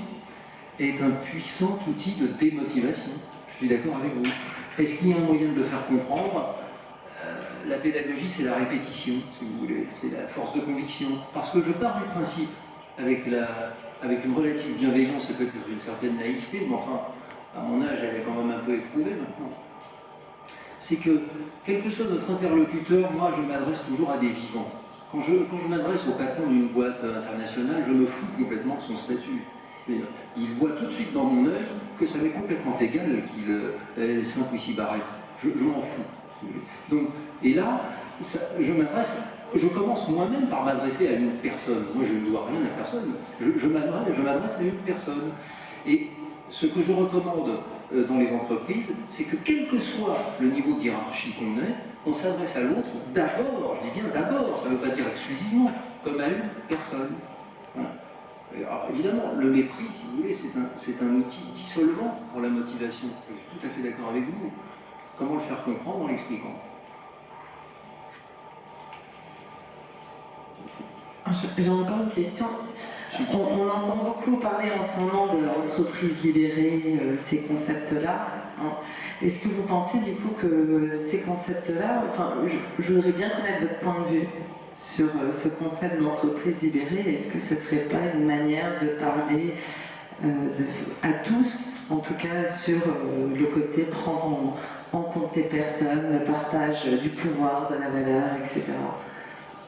est un puissant outil de démotivation. Je suis d'accord avec vous. Est-ce qu'il y a un moyen de le faire comprendre? La pédagogie, c'est la répétition, si vous voulez, c'est la force de conviction. Parce que je pars du principe, avec une relative bienveillance et peut-être une certaine naïveté, mais enfin, à mon âge, elle est quand même un peu éprouvée maintenant. C'est que, quel que soit notre interlocuteur, moi, je m'adresse toujours à des vivants. Quand je m'adresse au patron d'une boîte internationale, je me fous complètement de son statut. Il voit tout de suite dans mon œil que ça m'est complètement égal qu'il ait 5 ou 6 barrettes. Je m'en fous. Donc, et là, je commence moi-même par m'adresser à une personne. Moi, je ne dois rien à personne. Je m'adresse à une personne. Et ce que je recommande dans les entreprises, c'est que quel que soit le niveau de hiérarchie qu'on ait, on s'adresse à l'autre d'abord, je dis bien d'abord, ça ne veut pas dire exclusivement, comme à une personne. Voilà. Alors, évidemment, le mépris, si vous voulez, c'est un outil dissolvant pour la motivation. Je suis tout à fait d'accord avec vous. Comment le faire comprendre en l'expliquant? J'ai encore une question. On entend beaucoup parler en ce moment de l'entreprise libérée, ces concepts-là. Hein. Est-ce que vous pensez du coup que ces concepts-là, enfin, je voudrais bien connaître votre point de vue sur ce concept d'entreprise libérée. Est-ce que ce ne serait pas une manière de parler à tous, en tout cas sur le côté prendre en compte les personnes, le partage du pouvoir, de la valeur, etc.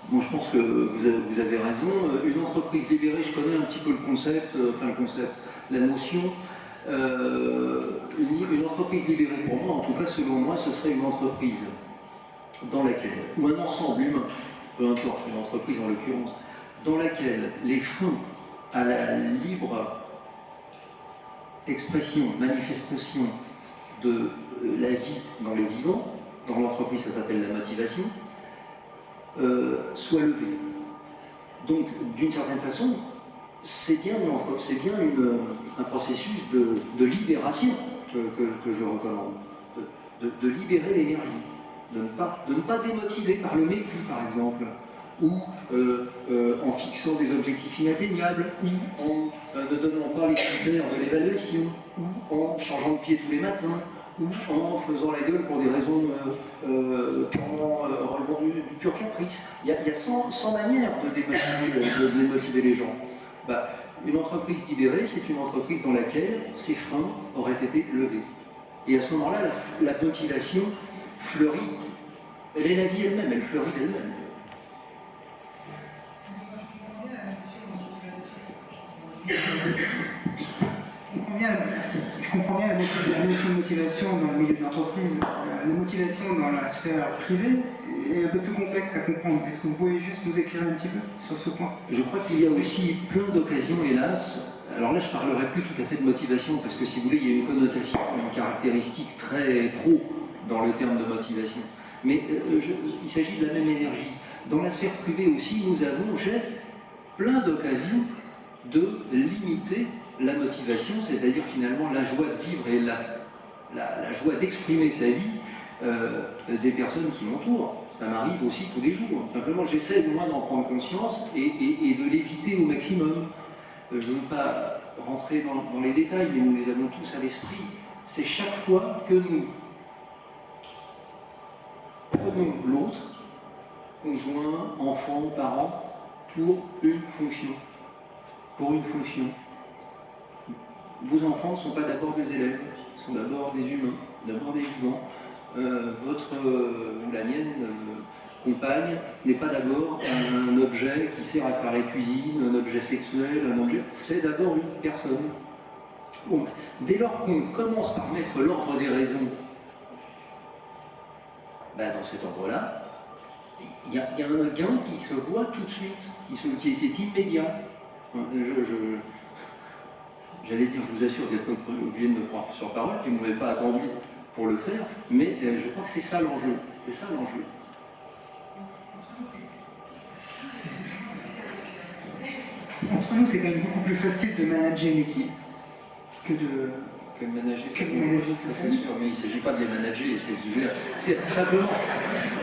Bon, je pense que vous avez raison. Une entreprise libérée, je connais un petit peu le concept, la notion. Une entreprise libérée, pour moi, en tout cas selon moi, ce serait une entreprise dans laquelle, ou un ensemble humain, peu importe, une entreprise en l'occurrence, dans laquelle les freins à la libre expression, manifestation de la vie dans le vivant, dans l'entreprise ça s'appelle la motivation, soit levé. Donc, d'une certaine façon, c'est bien un processus de libération que je recommande, de libérer l'énergie, de ne pas démotiver par le mépris, par exemple, ou en fixant des objectifs inatteignables, ou en ne donnant pas les critères de l'évaluation, ou en changeant de pied tous les matins, ou en faisant la gueule pour des raisons relevant du pur caprice. Il y a 100 manières de démotiver les gens. Bah, une entreprise libérée, c'est une entreprise dans laquelle ces freins auraient été levés. Et à ce moment-là, la motivation fleurit. Elle est la vie elle-même, elle fleurit d'elle-même. Je comprends bien la notion de motivation dans le milieu de l'entreprise. La motivation dans la sphère privée est un peu plus complexe à comprendre. Est-ce que vous pouvez juste nous éclairer un petit peu sur ce point? Je crois qu'il y a aussi plein d'occasions, hélas. Alors là, je ne parlerai plus tout à fait de motivation, parce que si vous voulez, il y a une connotation, une caractéristique très pro dans le terme de motivation. Mais il s'agit de la même énergie. Dans la sphère privée aussi, j'ai plein d'occasions de limiter la motivation, c'est-à-dire finalement la joie de vivre et la joie d'exprimer sa vie des personnes qui m'entourent. Ça m'arrive aussi tous les jours. Simplement, j'essaie de moi d'en prendre conscience et de l'éviter au maximum. Je ne veux pas rentrer dans les détails, mais nous les avons tous à l'esprit. C'est chaque fois que nous prenons l'autre, conjoint, enfant, parent, pour une fonction. Pour une fonction. Vos enfants ne sont pas d'abord des élèves, ils sont d'abord des humains, d'abord des vivants. La mienne, compagne, n'est pas d'abord un objet qui sert à faire la cuisine, un objet sexuel, c'est d'abord une personne. Bon, dès lors qu'on commence par mettre l'ordre des raisons dans cet ordre-là, il y a un gain qui se voit tout de suite, qui est immédiat. J'allais dire, je vous assure, vous n'êtes pas obligé de me croire sur parole, puis vous ne m'avez pas attendu pour le faire, mais je crois que c'est ça l'enjeu. C'est ça l'enjeu. Entre nous, c'est quand même beaucoup plus facile de manager une équipe que de manager ça, c'est sûr, mais il ne s'agit pas de les manager, c'est simplement,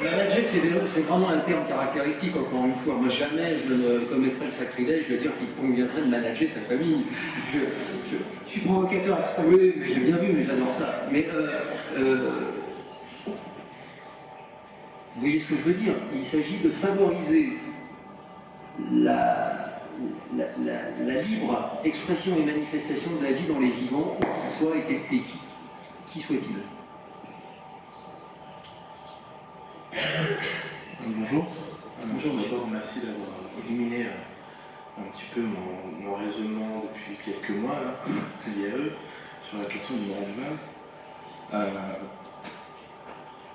manager c'est vraiment un terme caractéristique, encore une fois. Moi jamais je ne commettrais le sacrilège de dire qu'il conviendrait de manager sa famille. Je suis provocateur. Oui, j'ai bien vu, mais j'adore ça. Mais Vous voyez ce que je veux dire? Il s'agit de favoriser la libre expression et manifestation de la vie dans les vivants, où qu'ils soient et qui soit-il. Bonjour. Bonjour. D'abord, merci d'avoir illuminé un petit peu mon raisonnement depuis quelques mois là, lié à eux, sur la question du management.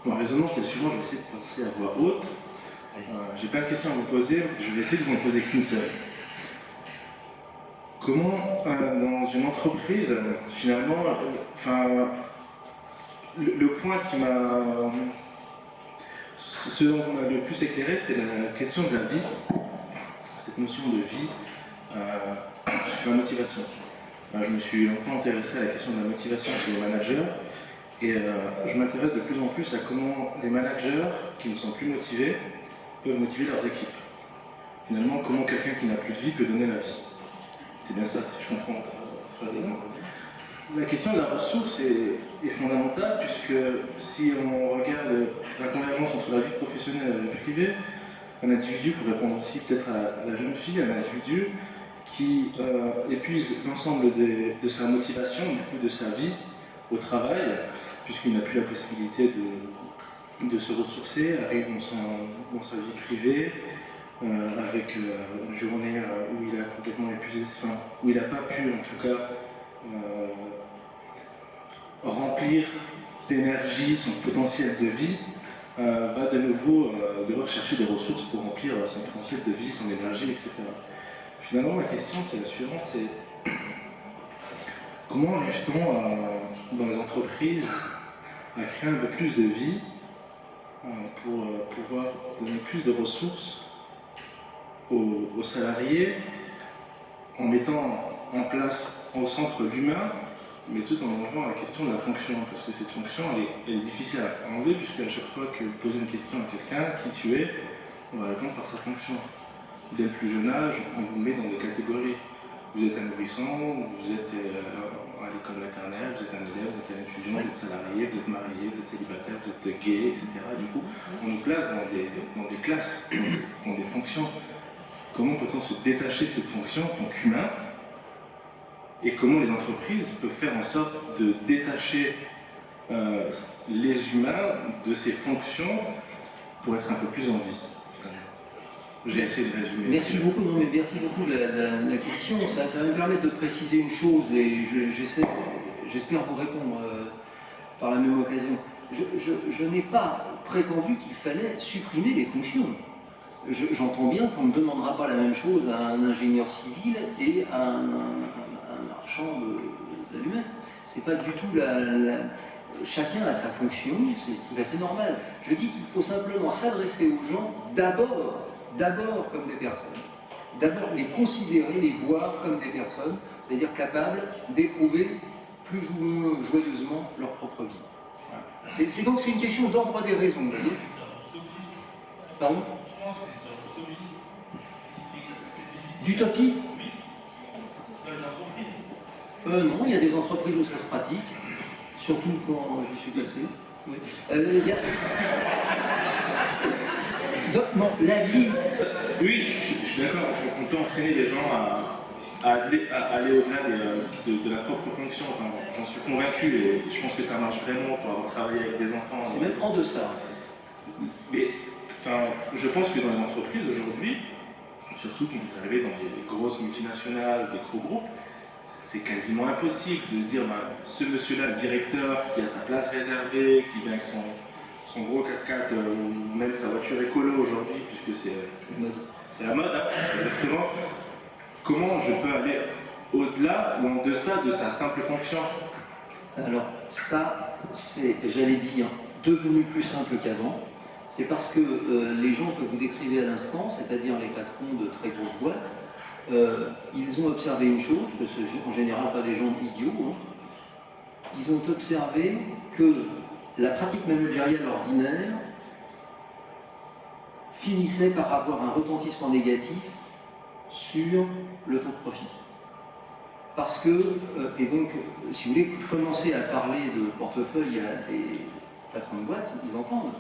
Mon raisonnement, c'est le suivant, je vais essayer de penser à voix haute. J'ai plein de questions à vous poser, je vais essayer de vous en poser qu'une seule. Comment, dans une entreprise, finalement, le point qui m'a... Ce dont on a le plus éclairé, c'est la question de la vie, cette notion de vie sur la motivation. Je me suis longtemps intéressé à la question de la motivation chez les managers, et je m'intéresse de plus en plus à comment les managers qui ne sont plus motivés peuvent motiver leurs équipes. Finalement, comment quelqu'un qui n'a plus de vie peut donner la vie. C'est bien ça, si je comprends. La question de la ressource est fondamentale, puisque si on regarde la convergence entre la vie professionnelle et la vie privée, un individu, pour répondre aussi peut-être à la jeune fille, un individu qui épuise l'ensemble de sa motivation, du coup de sa vie au travail, puisqu'il n'a plus la possibilité de se ressourcer, arrive dans sa vie privée, avec une journée où il a complètement épuisé, où il n'a pas pu en tout cas remplir d'énergie son potentiel de vie, va de nouveau devoir chercher des ressources pour remplir son potentiel de vie, son énergie, etc. Finalement, ma question c'est la suivante, c'est comment arrive-t-on dans les entreprises à créer un peu plus de vie pour pouvoir donner plus de ressources aux salariés en mettant en place au centre l'humain, mais tout en enlevant la question de la fonction, parce que cette fonction elle est difficile à enlever, puisque à chaque fois que vous posez une question à quelqu'un, qui tu es, on va répondre par sa fonction. Dès le plus jeune âge, on vous met dans des catégories. Vous êtes un nourrisson, vous êtes à l'école maternelle, vous êtes un élève, vous êtes un étudiant, vous êtes salarié, vous êtes marié, vous êtes célibataire, vous êtes gay, etc. Du coup, on nous place dans des classes, dans des fonctions. Comment peut-on se détacher de cette fonction en tant qu'humain? Et comment les entreprises peuvent faire en sorte de détacher les humains de ces fonctions pour être un peu plus en vie? J'ai essayé de résumer. Merci beaucoup, non, mais merci beaucoup de la question. Ça va me permettre de préciser une chose et j'espère vous répondre par la même occasion. Je n'ai pas prétendu qu'il fallait supprimer les fonctions. J'entends bien qu'on ne demandera pas la même chose à un ingénieur civil et à un marchand d'allumettes. C'est pas du tout chacun a sa fonction, c'est tout à fait normal. Je dis qu'il faut simplement s'adresser aux gens d'abord comme des personnes. D'abord les considérer, les voir comme des personnes, c'est-à-dire capables d'éprouver plus ou moins joyeusement leur propre vie. Voilà. C'est une question d'ordre des raisons, vous voyez. Pardon? D'utopie? Non, il y a des entreprises où ça se pratique, surtout quand je suis passé. Oui. Donc, non, la vie... Oui, je suis d'accord, on peut entraîner les gens à aller au-delà de la propre fonction. Enfin, j'en suis convaincu et je pense que ça marche vraiment pour avoir travaillé avec des enfants. C'est même en deçà, en fait. Mais je pense que dans les entreprises aujourd'hui, surtout quand vous arrivez dans des grosses multinationales, des gros groupes, c'est quasiment impossible de se dire ce monsieur-là, le directeur, qui a sa place réservée, qui vient avec son gros 4x4 ou même sa voiture écolo aujourd'hui, puisque c'est la mode, hein, exactement. Comment je peux aller au-delà ou en deçà de sa simple fonction? Alors ça, c'est, j'allais dire, devenu plus simple qu'avant. C'est parce que les gens que vous décrivez à l'instant, c'est-à-dire les patrons de très grosses boîtes, ils ont observé une chose, que ce en général pas des gens idiots, hein. Ils ont observé que la pratique managériale ordinaire finissait par avoir un retentissement négatif sur le taux de profit. parce que, et donc, si vous voulez, commencer à parler de portefeuille à des patrons de boîte, ils entendent,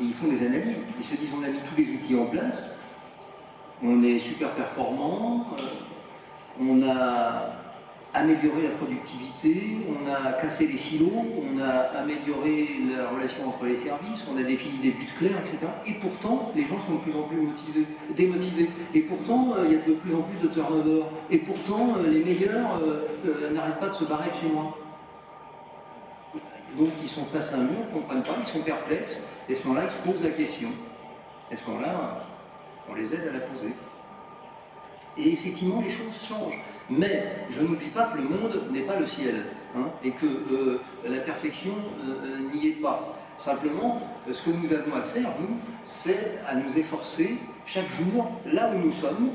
et ils font des analyses, ils se disent on a mis tous les outils en place, on est super performant, on a amélioré la productivité, on a cassé les silos, on a amélioré la relation entre les services, on a défini des buts clairs, etc. Et pourtant, les gens sont de plus en plus démotivés. Et pourtant, il y a de plus en plus de turnover. Et pourtant, les meilleurs n'arrêtent pas de se barrer de chez moi. Donc, ils sont face à un mur, ils ne comprennent pas, ils sont perplexes. Et à ce moment-là, ils se posent la question. Et à ce moment-là, on les aide à la poser. Et effectivement, les choses changent. Mais je n'oublie pas que le monde n'est pas le ciel, hein, et que la perfection n'y est pas. Simplement, ce que nous avons à faire, nous, c'est à nous efforcer chaque jour, là où nous sommes,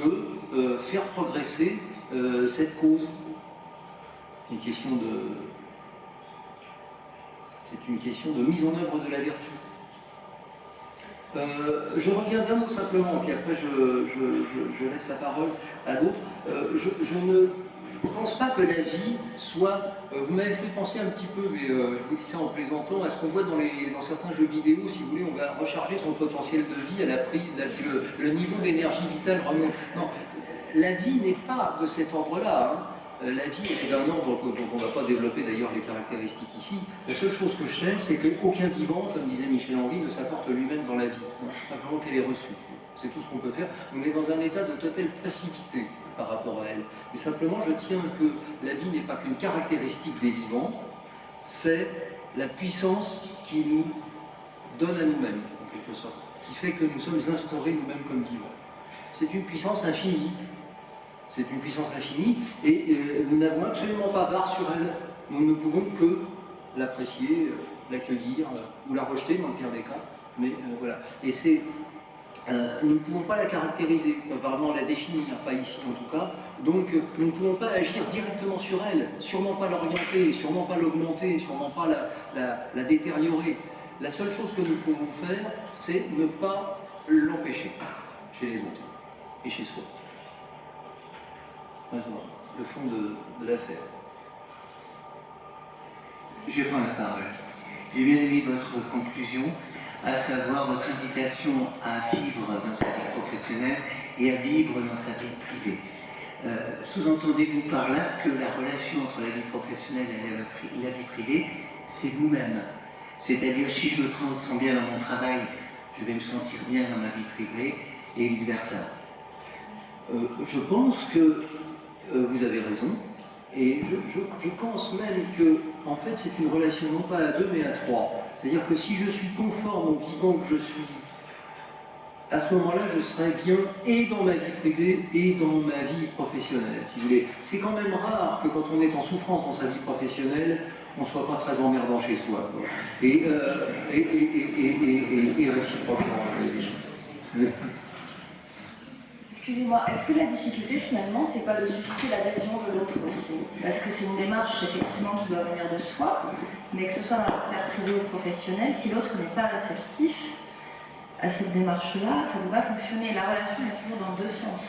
de faire progresser cette cause. C'est une question de mise en œuvre de la vertu. Je reviens d'un mot simplement, puis après je laisse la parole à d'autres. Je ne pense pas que la vie soit... vous m'avez fait penser un petit peu, mais je vous dis ça en plaisantant, à ce qu'on voit dans certains jeux vidéo, si vous voulez, on va recharger son potentiel de vie à la prise, le niveau d'énergie vitale remonte. Non, la vie n'est pas de cet ordre-là. Hein. La vie est d'un ordre dont on ne va pas développer d'ailleurs les caractéristiques ici. La seule chose que je sais, c'est qu'aucun vivant, comme disait Michel Henry, ne s'apporte lui-même dans la vie. Simplement qu'elle est reçue. C'est tout ce qu'on peut faire. On est dans un état de totale passivité par rapport à elle. Mais simplement, je tiens que la vie n'est pas qu'une caractéristique des vivants, c'est la puissance qui nous donne à nous-mêmes, en quelque sorte, qui fait que nous sommes instaurés nous-mêmes comme vivants. C'est une puissance infinie. C'est une puissance infinie et nous n'avons absolument pas barre sur elle. Nous ne pouvons que l'apprécier, l'accueillir ou la rejeter dans le pire des cas. Mais voilà. Et nous ne pouvons pas la caractériser, pas vraiment la définir, pas ici en tout cas. Donc nous ne pouvons pas agir directement sur elle, sûrement pas l'orienter, sûrement pas l'augmenter, sûrement pas la détériorer. La seule chose que nous pouvons faire, c'est ne pas l'empêcher chez les autres et chez soi. Le fond de l'affaire. Je prends la parole. J'ai bien aimé votre conclusion, à savoir votre invitation à vivre dans sa vie professionnelle et à vivre dans sa vie privée. Sous-entendez-vous par là que la relation entre la vie professionnelle et la vie privée, c'est vous-même. C'est-à-dire, si je me sens bien dans mon travail, je vais me sentir bien dans ma vie privée et vice-versa. Je pense que vous avez raison, et je pense même que, en fait, c'est une relation non pas à deux, mais à trois. C'est-à-dire que si je suis conforme au vivant que je suis, à ce moment-là, je serai bien et dans ma vie privée et dans ma vie professionnelle, si vous voulez. C'est quand même rare que quand on est en souffrance dans sa vie professionnelle, on ne soit pas très emmerdant chez soi. Et réciproquement. Excusez-moi, est-ce que la difficulté finalement, c'est pas de susciter l'adhésion de l'autre aussi? Parce que c'est une démarche effectivement qui doit venir de soi, mais que ce soit dans la sphère privée ou professionnelle, si l'autre n'est pas réceptif à cette démarche-là, ça ne va pas fonctionner. La relation est toujours dans deux sens.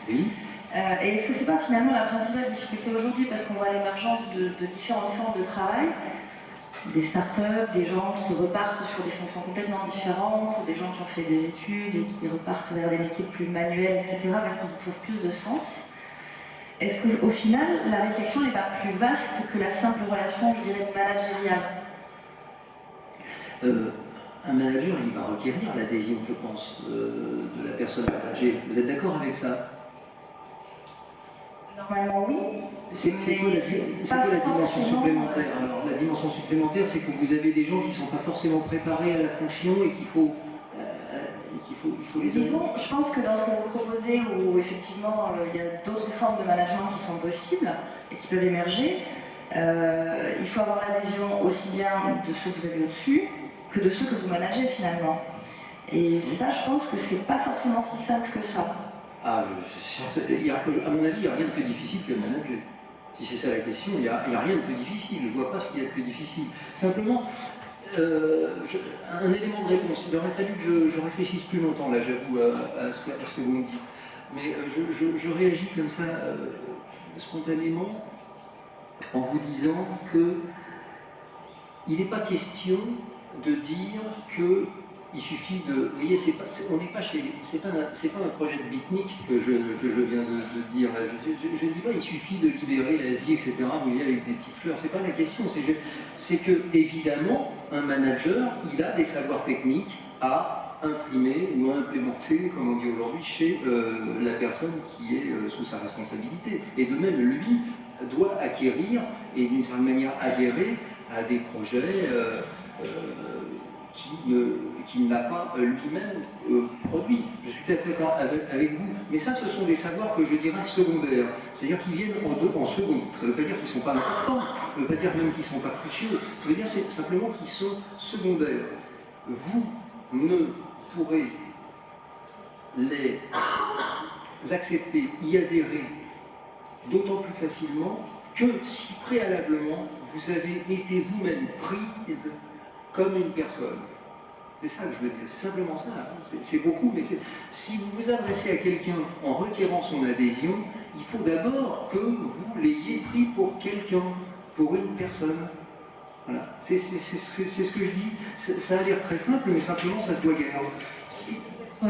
Oui. Et est-ce que c'est pas finalement la principale difficulté aujourd'hui, parce qu'on voit l'émergence de différentes formes de travail, des startups, des gens qui repartent sur des fonctions complètement différentes, des gens qui ont fait des études et qui repartent vers des métiers plus manuels, etc., parce qu'ils y trouvent plus de sens. Est-ce qu'au final, la réflexion n'est pas plus vaste que la simple relation, je dirais, managériale? Un manager, il va requérir l'adhésion, je pense, de la personne managée. Vous êtes d'accord avec ça? Normalement, oui. C'est quoi la dimension supplémentaire? Alors, la dimension supplémentaire, c'est que vous avez des gens qui ne sont pas forcément préparés à la fonction et qu'il faut les aider. Disons, je pense que dans ce que vous proposez, où effectivement il y a d'autres formes de management qui sont possibles et qui peuvent émerger, il faut avoir l'adhésion aussi bien de ceux que vous avez au-dessus que de ceux que vous managez finalement. Et ça, je pense que c'est pas forcément si simple que ça. Ah, à mon avis, il n'y a rien de plus difficile que le manager. Si c'est ça la question, il n'y a rien de plus difficile. Je ne vois pas ce qu'il y a de plus difficile. Simplement, un élément de réponse. Il aurait fallu que je réfléchisse plus longtemps, là, j'avoue, à ce que vous me dites. Mais je réagis comme ça spontanément en vous disant que il n'est pas question de dire que il suffit de... Vous voyez, on n'est pas chez... C'est pas un projet de beatnik que je viens de dire. Là. Je ne dis pas il suffit de libérer la vie, etc. Vous voyez, avec des petites fleurs. C'est pas la question. C'est que, évidemment, un manager, il a des savoirs techniques à imprimer ou à implémenter, comme on dit aujourd'hui, chez la personne qui est sous sa responsabilité. Et de même, lui doit acquérir et d'une certaine manière adhérer à des projets qu'il n'a pas lui-même produit. Je suis tout à fait d'accord avec vous. Mais ça, ce sont des savoirs que je dirais secondaires. C'est-à-dire qu'ils viennent en second. Ça ne veut pas dire qu'ils ne sont pas importants. Ça ne veut pas dire même qu'ils ne sont pas cruciaux. Ça veut dire simplement qu'ils sont secondaires. Vous ne pourrez les accepter, y adhérer d'autant plus facilement que si préalablement vous avez été vous-même prise comme une personne. C'est ça que je veux dire, c'est simplement ça. Hein. C'est beaucoup, mais si vous vous adressez à quelqu'un en requérant son adhésion, il faut d'abord que vous l'ayez pris pour quelqu'un, pour une personne. Voilà. C'est ce que je dis. Ça a l'air très simple, mais simplement ça se doit guère. La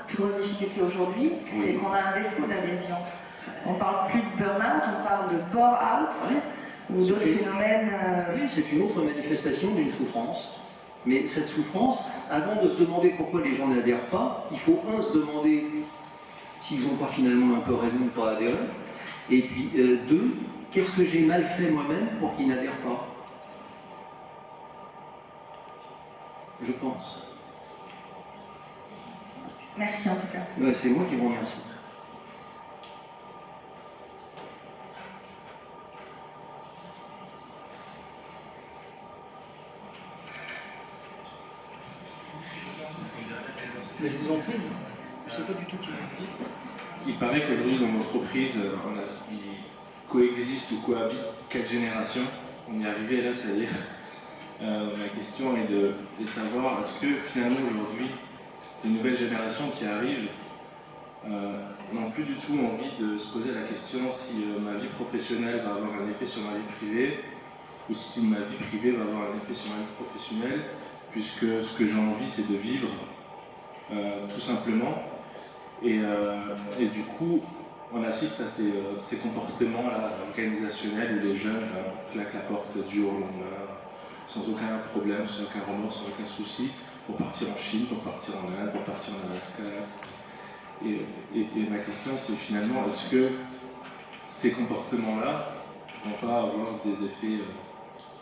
plus grosse difficulté aujourd'hui, c'est qu'on a un défaut d'adhésion. On parle plus de burn-out, on parle de bore-out ou d'autres phénomènes. Oui, c'est une autre manifestation d'une souffrance. Mais cette souffrance, avant de se demander pourquoi les gens n'adhèrent pas, il faut se demander s'ils n'ont pas finalement un peu raison de ne pas adhérer. Et puis deux, qu'est-ce que j'ai mal fait moi-même pour qu'ils n'adhèrent pas? Je pense. Merci en tout cas. C'est moi qui vous remercie. Mais je vous en prie, je ne sais pas du tout qui est. Il paraît qu'aujourd'hui dans l'entreprise, il coexiste ou cohabite 4 générations. On y est arrivé là, c'est-à-dire. Ma question est de savoir, est-ce que finalement aujourd'hui, les nouvelles générations qui arrivent n'ont plus du tout envie de se poser la question si ma vie professionnelle va avoir un effet sur ma vie privée ou si ma vie privée va avoir un effet sur ma vie professionnelle, puisque ce que j'ai envie c'est de vivre tout simplement et du coup on assiste à ces comportements-là organisationnels où les jeunes claquent la porte du jour au lendemain sans aucun problème, sans aucun remords, sans aucun souci, pour partir en Chine, pour partir en Inde, pour partir en Alaska. Et ma question, c'est finalement, est-ce que ces comportements-là ne vont pas avoir des effets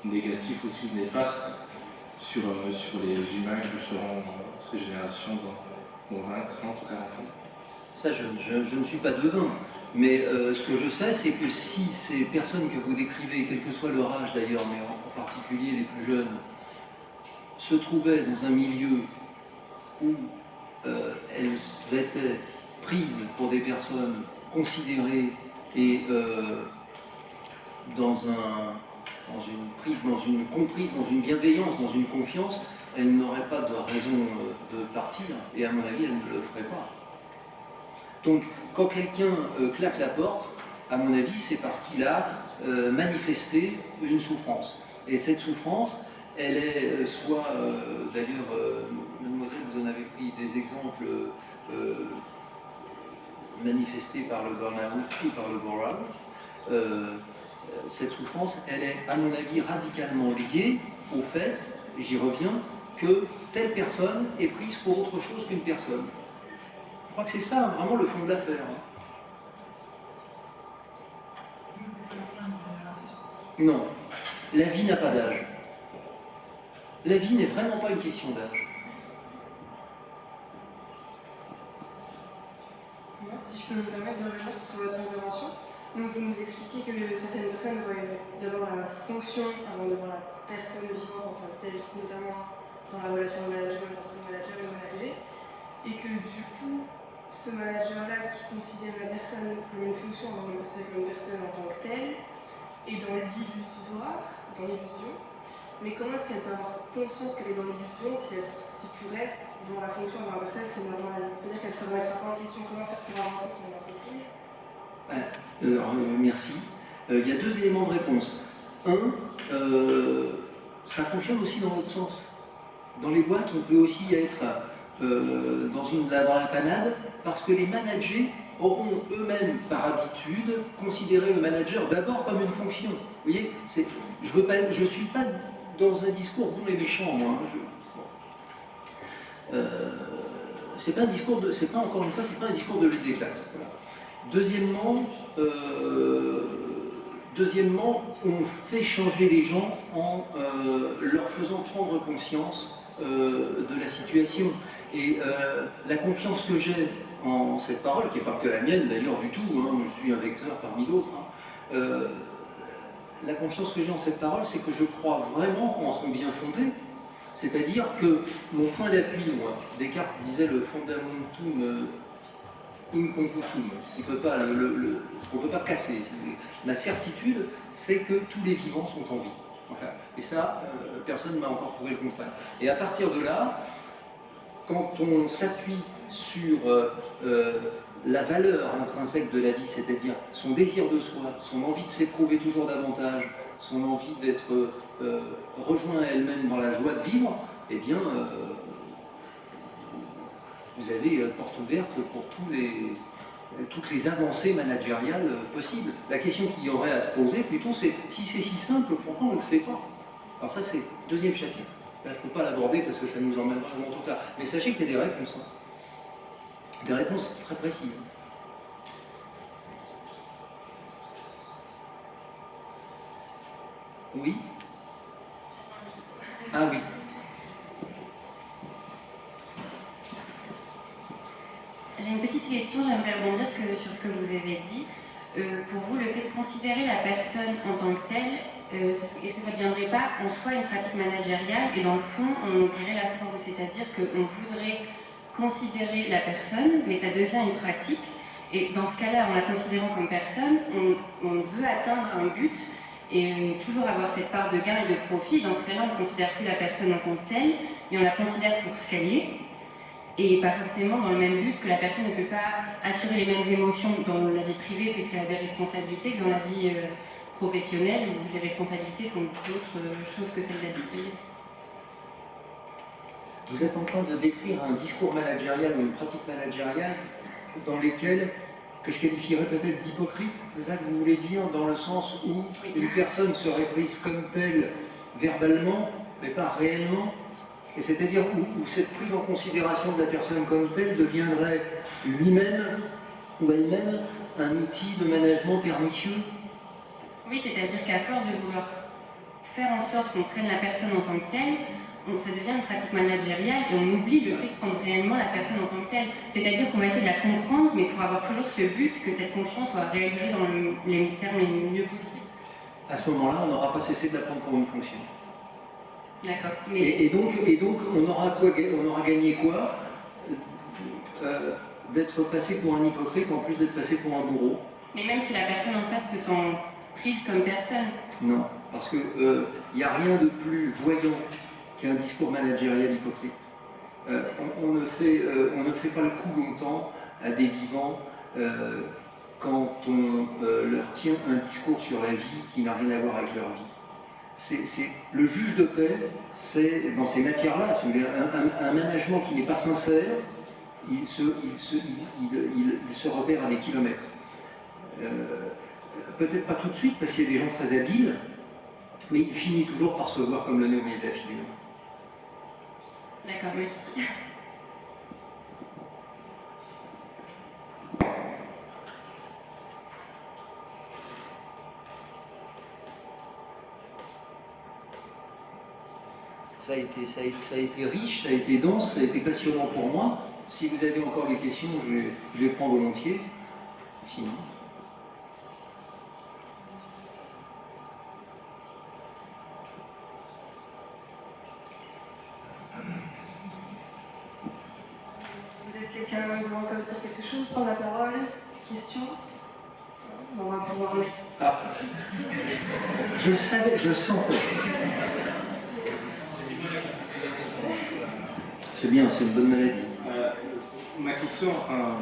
négatifs aussi néfastes sur les humains que seront ces générations dans 20, 30 ou 40 ans? Ça, je ne suis pas devin. Mais ce que je sais, c'est que si ces personnes que vous décrivez, quel que soit leur âge d'ailleurs, mais en particulier les plus jeunes, se trouvaient dans un milieu où elles étaient prises pour des personnes considérées et comprises dans une bienveillance, dans une confiance, elles n'auraient pas de raison de partir, et à mon avis, elles ne le feraient pas. Donc, quand quelqu'un claque la porte, à mon avis, c'est parce qu'il a manifesté une souffrance. Et cette souffrance, elle est soit, d'ailleurs, mademoiselle, vous en avez pris des exemples manifestés par le burn-out ou par le bore-out. Cette souffrance, elle est, à mon avis, radicalement liée au fait, j'y reviens, que telle personne est prise pour autre chose qu'une personne. Je crois que c'est ça vraiment le fond de l'affaire. Non, la vie n'a pas d'âge. La vie n'est vraiment pas une question d'âge. Moi, si je peux me permettre de revenir sur votre intervention, donc vous nous expliquez que certaines personnes voient d'abord la fonction avant de voir la personne vivante en tant que telle, notamment dans la relation de management entre le manager et le managé, et que du coup, ce manager-là qui considère la personne comme une fonction avant de le considérer comme une personne en tant que telle, est dans l'illusoire, dans l'illusion. Mais comment est-ce qu'elle peut avoir conscience qu'elle est dans l'illusion si pour elle, voir la fonction avant la personne, c'est normal? C'est-à-dire qu'elle se remettra pas en question comment faire pour avancer son entreprise? Merci. Il y a deux éléments de réponse. Un, ça fonctionne aussi dans l'autre sens. Dans les boîtes, on peut aussi être dans la panade parce que les managers auront eux-mêmes par habitude considéré le manager d'abord comme une fonction. Vous voyez, je ne suis pas dans un discours bon et méchant, moi. C'est pas un discours de, c'est pas encore une fois, c'est pas un discours de lutte des classes. Voilà. Deuxièmement, on fait changer les gens en leur faisant prendre conscience de la situation. Et la confiance que j'ai en cette parole, qui n'est pas que la mienne d'ailleurs du tout, hein, je suis un vecteur parmi d'autres, hein, la confiance que j'ai en cette parole, c'est que je crois vraiment en son bien fondé, c'est-à-dire que mon point d'appui, moi, Descartes disait le fundamentum inconcusum, ce qu'on ne peut pas casser. Ma certitude, c'est que tous les vivants sont en vie. Voilà. Et ça, personne ne m'a encore prouvé le contraire. Et à partir de là, quand on s'appuie sur la valeur intrinsèque de la vie, c'est-à-dire son désir de soi, son envie de s'éprouver toujours davantage, son envie d'être rejoint à elle-même dans la joie de vivre, eh bien, vous avez porte ouverte pour toutes les avancées managériales possibles. La question qu'il y aurait à se poser, plutôt, c'est si c'est si simple, pourquoi on ne le fait pas? Alors ça, c'est le deuxième chapitre. Là, je ne peux pas l'aborder parce que ça nous emmène vraiment trop tard. Mais sachez qu'il y a des réponses. Hein. Des réponses très précises. Oui? Ah oui. J'ai une petite question, j'aimerais rebondir sur ce que vous avez dit. Pour vous, le fait de considérer la personne en tant que telle, est-ce que ça ne deviendrait pas en soi une pratique managériale et dans le fond, on oublierait la forme, c'est-à-dire qu'on voudrait considérer la personne, mais ça devient une pratique, et dans ce cas-là, en la considérant comme personne, on veut atteindre un but et toujours avoir cette part de gain et de profit. Dans ce cas-là, on ne considère plus la personne en tant que telle, mais on la considère pour ce qu'elle est, et pas forcément dans le même but, que la personne ne peut pas assurer les mêmes émotions dans la vie privée puisqu'elle a des responsabilités que dans la vie professionnelle où les responsabilités sont d'autres choses que celles de la vie privée. Vous êtes en train de décrire un discours managérial ou une pratique managériale dans lesquelles, que je qualifierais peut-être d'hypocrite, c'est ça que vous voulez dire, dans le sens où une personne serait prise comme telle verbalement, mais pas réellement, et c'est-à-dire où cette prise en considération de la personne comme telle deviendrait lui-même ou elle-même un outil de management pernicieux. Oui, c'est-à-dire qu'à force de vouloir faire en sorte qu'on traîne la personne en tant que telle, ça devient une pratique managériale et on oublie le fait de prendre réellement la personne en tant que telle. C'est-à-dire qu'on va essayer de la comprendre, mais pour avoir toujours ce but que cette fonction soit réalisée dans les termes les mieux possibles. À ce moment-là, on n'aura pas cessé de la prendre pour une fonction. D'accord. Mais... Et donc, on aura gagné quoi? D'être passé pour un hypocrite en plus d'être passé pour un bourreau. Mais même si la personne en face se sent prise comme personne. Non, parce qu'il n'y a rien de plus voyant qu'un discours managérial hypocrite. On ne fait pas le coup longtemps à des vivants quand on leur tient un discours sur la vie qui n'a rien à voir avec leur vie. Le juge de paix, c'est dans ces matières-là, un management qui n'est pas sincère, il se repère à des kilomètres. Peut-être pas tout de suite parce qu'il y a des gens très habiles, mais il finit toujours par se voir comme le nez au milieu de la figure. D'accord, merci. Ça a été riche, ça a été dense, ça a été passionnant pour moi. Si vous avez encore des questions, je les prends volontiers. Sinon... Quelqu'un veut encore dire quelque chose, prendre la parole, question? On va pouvoir... Ah, je le savais, je le sentais. C'est bien, c'est une bonne maladie. Ma question,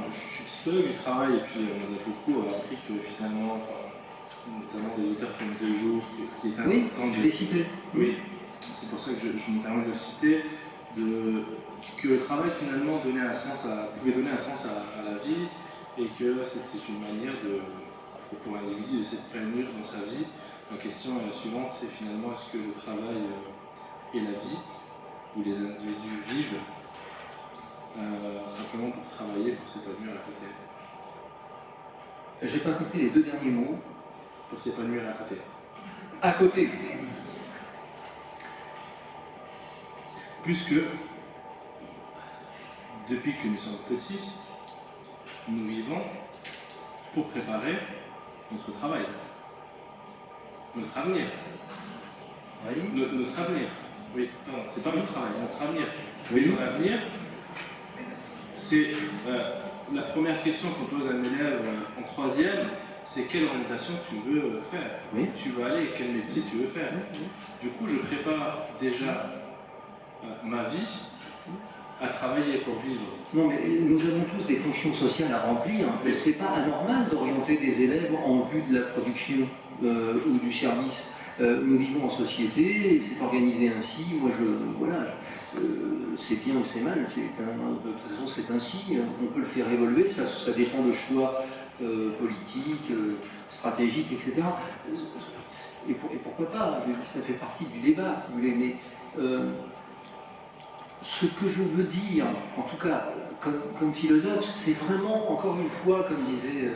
je suis psychologues du travail, et puis on a beaucoup appris que finalement, notamment des auteurs comme De Jour, qui est un Oui, grand je l'ai cité. Oui, c'est pour ça que je me permets de le citer, que le travail finalement pouvait donner un sens à la vie, et que c'est une manière pour l'individu de s'épanouir dans sa vie. La question suivante, c'est finalement est-ce que le travail est la vie, où les individus vivent simplement pour travailler, pour s'épanouir à côté. J'ai pas compris les deux derniers mots. Pour s'épanouir à côté. À côté. Puisque, depuis que nous sommes petits, nous vivons pour préparer notre travail, notre avenir. Oui. Notre avenir. Oui, pardon, c'est pas notre travail, notre avenir. Oui. Notre avenir, c'est la première question qu'on pose à un élève en troisième, c'est quelle orientation tu veux faire. Oui. Tu veux aller, quel métier tu veux faire. Du coup, je prépare déjà ma vie à travailler pour vivre. Non, mais nous avons tous des fonctions sociales à remplir. C'est pas anormal d'orienter des élèves en vue de la production ou du service. Nous vivons en société, et c'est organisé ainsi. Moi, c'est bien ou c'est mal. De toute façon, c'est ainsi. On peut le faire évoluer. Ça dépend de choix politiques, stratégiques, etc. Et pourquoi pas? Je dis, ça fait partie du débat, si vous voulez. Mais ce que je veux dire, en tout cas, comme philosophe, c'est vraiment, encore une fois, comme disait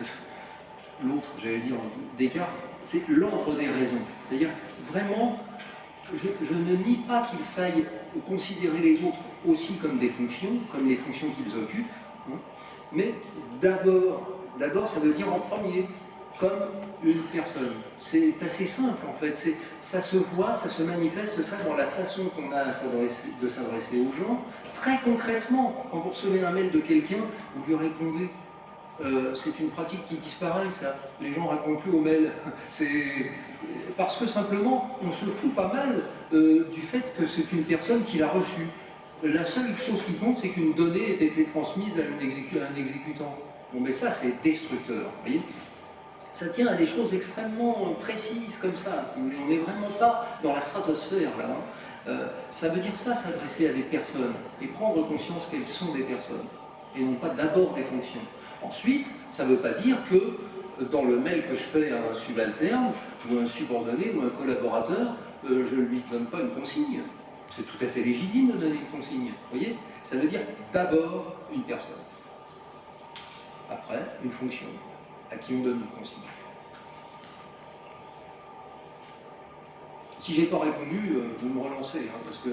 l'autre, j'allais dire Descartes, c'est l'ordre des raisons. C'est-à-dire, vraiment, je ne nie pas qu'il faille considérer les autres aussi comme des fonctions, comme les fonctions qu'ils occupent, hein, mais d'abord, ça veut dire en premier, comme une personne. C'est assez simple en fait, ça se voit, ça se manifeste ça dans la façon qu'on a de s'adresser aux gens. Très concrètement, quand vous recevez un mail de quelqu'un, vous lui répondez. C'est une pratique qui disparaît, ça. Les gens ne répondent plus aux mails. C'est parce que simplement, on se fout pas mal du fait que c'est une personne qui l'a reçu. La seule chose qui compte, c'est qu'une donnée ait été transmise à un exécutant. Bon, mais ça, c'est destructeur, vous voyez. Ça tient à des choses extrêmement précises comme ça, si vous voulez. On n'est vraiment pas dans la stratosphère, là. Hein. Ça veut dire ça, s'adresser à des personnes et prendre conscience qu'elles sont des personnes, et non pas d'abord des fonctions. Ensuite, ça ne veut pas dire que dans le mail que je fais à un subalterne, ou un subordonné, ou un collaborateur, je ne lui donne pas une consigne. C'est tout à fait légitime de donner une consigne, vous voyez. Ça veut dire d'abord une personne, après une fonction, à qui on donne une consigne. Si j'ai pas répondu, vous me relancez, hein, parce que...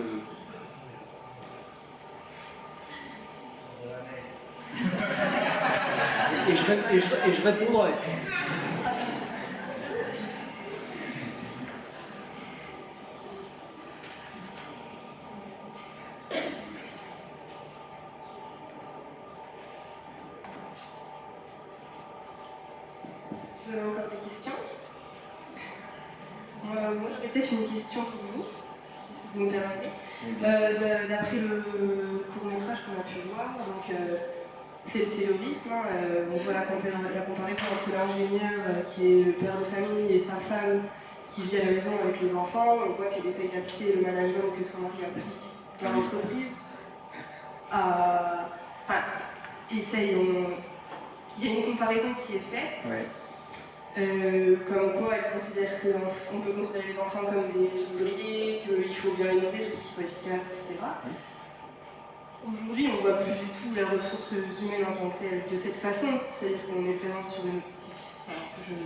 et je répondrai. Vous avez encore des questions? Moi, j'aurais peut-être une question pour vous, si vous me permettez. D'après le court-métrage qu'on a pu voir, donc c'est le terrorisme, hein, on voit la comparaison entre l'ingénieur qui est le père de famille et sa femme qui vit à la maison avec les enfants. On voit qu'elle essaye d'appliquer le management que son mari applique dans l'entreprise. Il y a une comparaison qui est faite. Ouais. Comme quoi on peut considérer les enfants comme des ouvriers, qu'il faut bien les nourrir pour qu'ils soient efficaces, etc. Aujourd'hui, on ne voit plus du tout les ressources humaines en tant que telles de cette façon. C'est-à-dire qu'on est vraiment sur une optique,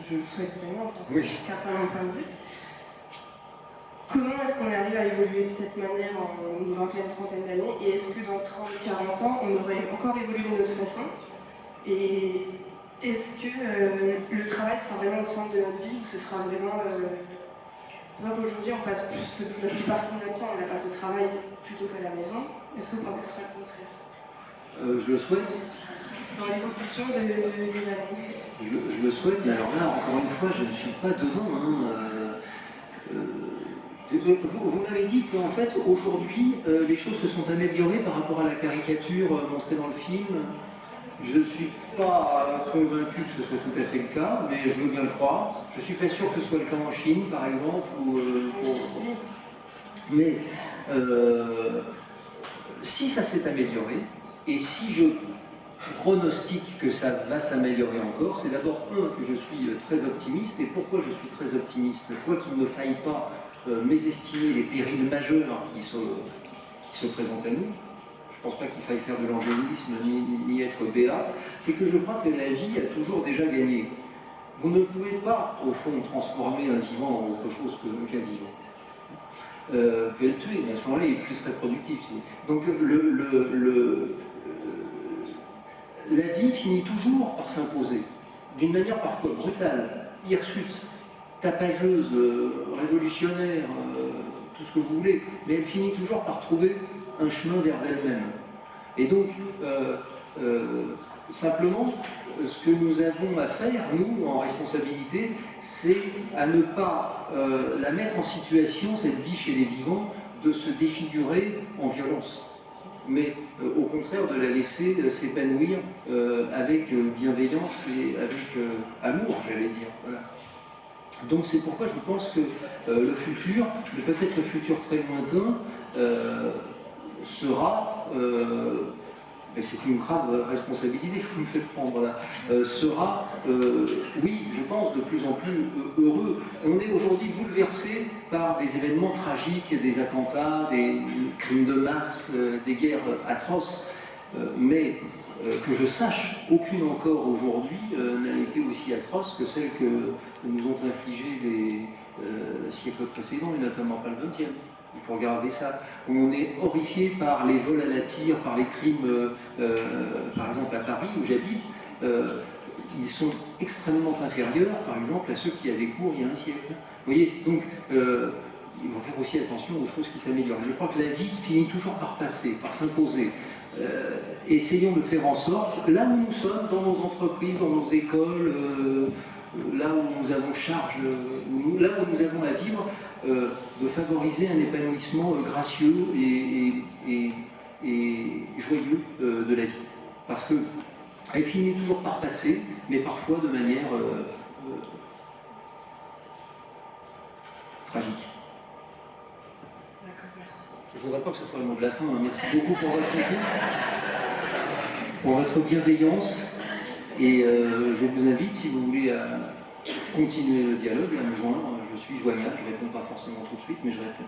je le souhaite vraiment, je pense qu'à pas un point de vue. Comment est-ce qu'on arrive à évoluer de cette manière en une vingtaine, trentaine d'années? Et est-ce que dans 30, 40 ans, on aurait encore évolué de notre façon? Et est-ce que le travail sera vraiment au centre de notre vie ou ce sera vraiment... Aujourd'hui, on passe plus la plupart de notre temps, on la passe au travail plutôt qu'à la maison. Est-ce que vous pensez que ce sera le contraire? Je le souhaite. Dans l'évolution des années. Je le souhaite, mais alors là, encore une fois, je ne suis pas devant. Vous m'avez dit qu'en fait, aujourd'hui, les choses se sont améliorées par rapport à la caricature montrée dans le film. Je ne suis pas convaincu que ce soit tout à fait le cas, mais je veux bien le croire. Je ne suis pas sûr que ce soit le cas en Chine, par exemple. Mais si ça s'est amélioré, et si je pronostique que ça va s'améliorer encore, c'est d'abord que je suis très optimiste. Et pourquoi je suis très optimiste? Quoi qu'il ne faille pas mésestimer les périls majeurs qui se présentent à nous, je ne pense pas qu'il faille faire de l'angélisme ni être béat, c'est que je crois que la vie a toujours déjà gagné. Vous ne pouvez pas, au fond, transformer un vivant en autre chose qu'un vivant. Vous pouvez le tuer, mais à ce moment-là, il est plus très productif. Donc la vie finit toujours par s'imposer, d'une manière parfois brutale, hirsute, tapageuse, révolutionnaire, tout ce que vous voulez, mais elle finit toujours par trouver un chemin vers elle-même. Et donc, simplement, ce que nous avons à faire, nous, en responsabilité, c'est à ne pas la mettre en situation, cette vie chez les vivants, de se défigurer en violence, mais au contraire de la laisser s'épanouir avec bienveillance et avec amour, j'allais dire. Voilà. Donc c'est pourquoi je pense que le futur, peut-être le futur très lointain, sera, et c'est une grave responsabilité que vous me faites prendre là, sera, oui, je pense, de plus en plus heureux. On est aujourd'hui bouleversé par des événements tragiques, des attentats, des crimes de masse, des guerres atroces, mais que je sache, aucune encore aujourd'hui n'a été aussi atroce que celle que nous ont infligées les siècles précédents, et notamment pas le XXe. Il faut regarder ça. On est horrifié par les vols à la tire, par les crimes, par exemple à Paris où j'habite. Ils sont extrêmement inférieurs, par exemple, à ceux qui avaient cours il y a un siècle. Vous voyez, donc il faut faire aussi attention aux choses qui s'améliorent. Je crois que la vie finit toujours par passer, par s'imposer. Essayons de faire en sorte, là où nous sommes, dans nos entreprises, dans nos écoles, là où nous avons charge, là où nous avons à vivre, de favoriser un épanouissement gracieux et joyeux de la vie. Parce qu'elle finit toujours par passer, mais parfois de manière tragique. D'accord, merci. Je ne voudrais pas que ce soit le mot de la fin. Merci beaucoup pour votre écoute, pour votre bienveillance. Et je vous invite, si vous voulez, à continuer le dialogue, à me joindre. Je suis joignable, je ne réponds pas forcément tout de suite, mais je réponds.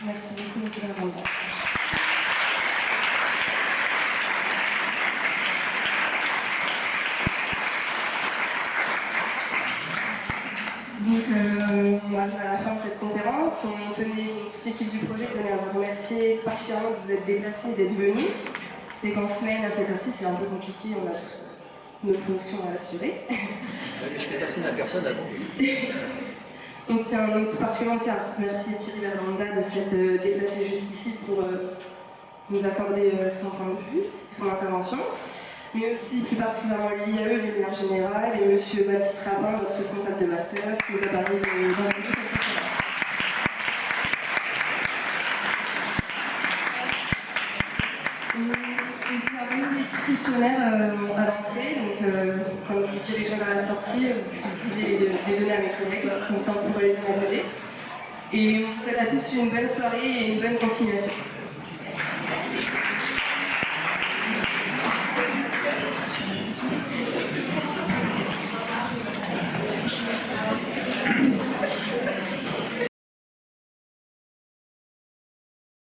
Merci beaucoup, monsieur Lavanda. Donc, on arrive à la fin de cette conférence. Toute l'équipe du projet tenait à vous remercier particulièrement de vous être déplacés et d'être venus. C'est qu'en semaine, à cette heure-ci, c'est un peu compliqué, on a tous nos fonctions à assurer. Je fais passer ma personne avant. On tient donc particulièrement aussi à remercier Thierry Lavanda de s'être déplacé jusqu'ici pour nous accorder son point de vue et son intervention, mais aussi plus particulièrement l'IAE, l'Union Générale, et M. Baptiste Rabin, notre responsable de master, qui nous a permis de nous inviter. Nous avons des petits questionnaires à l'entrée, donc quand vous dirigerez vers la sortie, vous pouvez les donner à mes collègues, comme ça on pourra les analyser. Et on vous souhaite à tous une bonne soirée et une bonne continuation. Merci.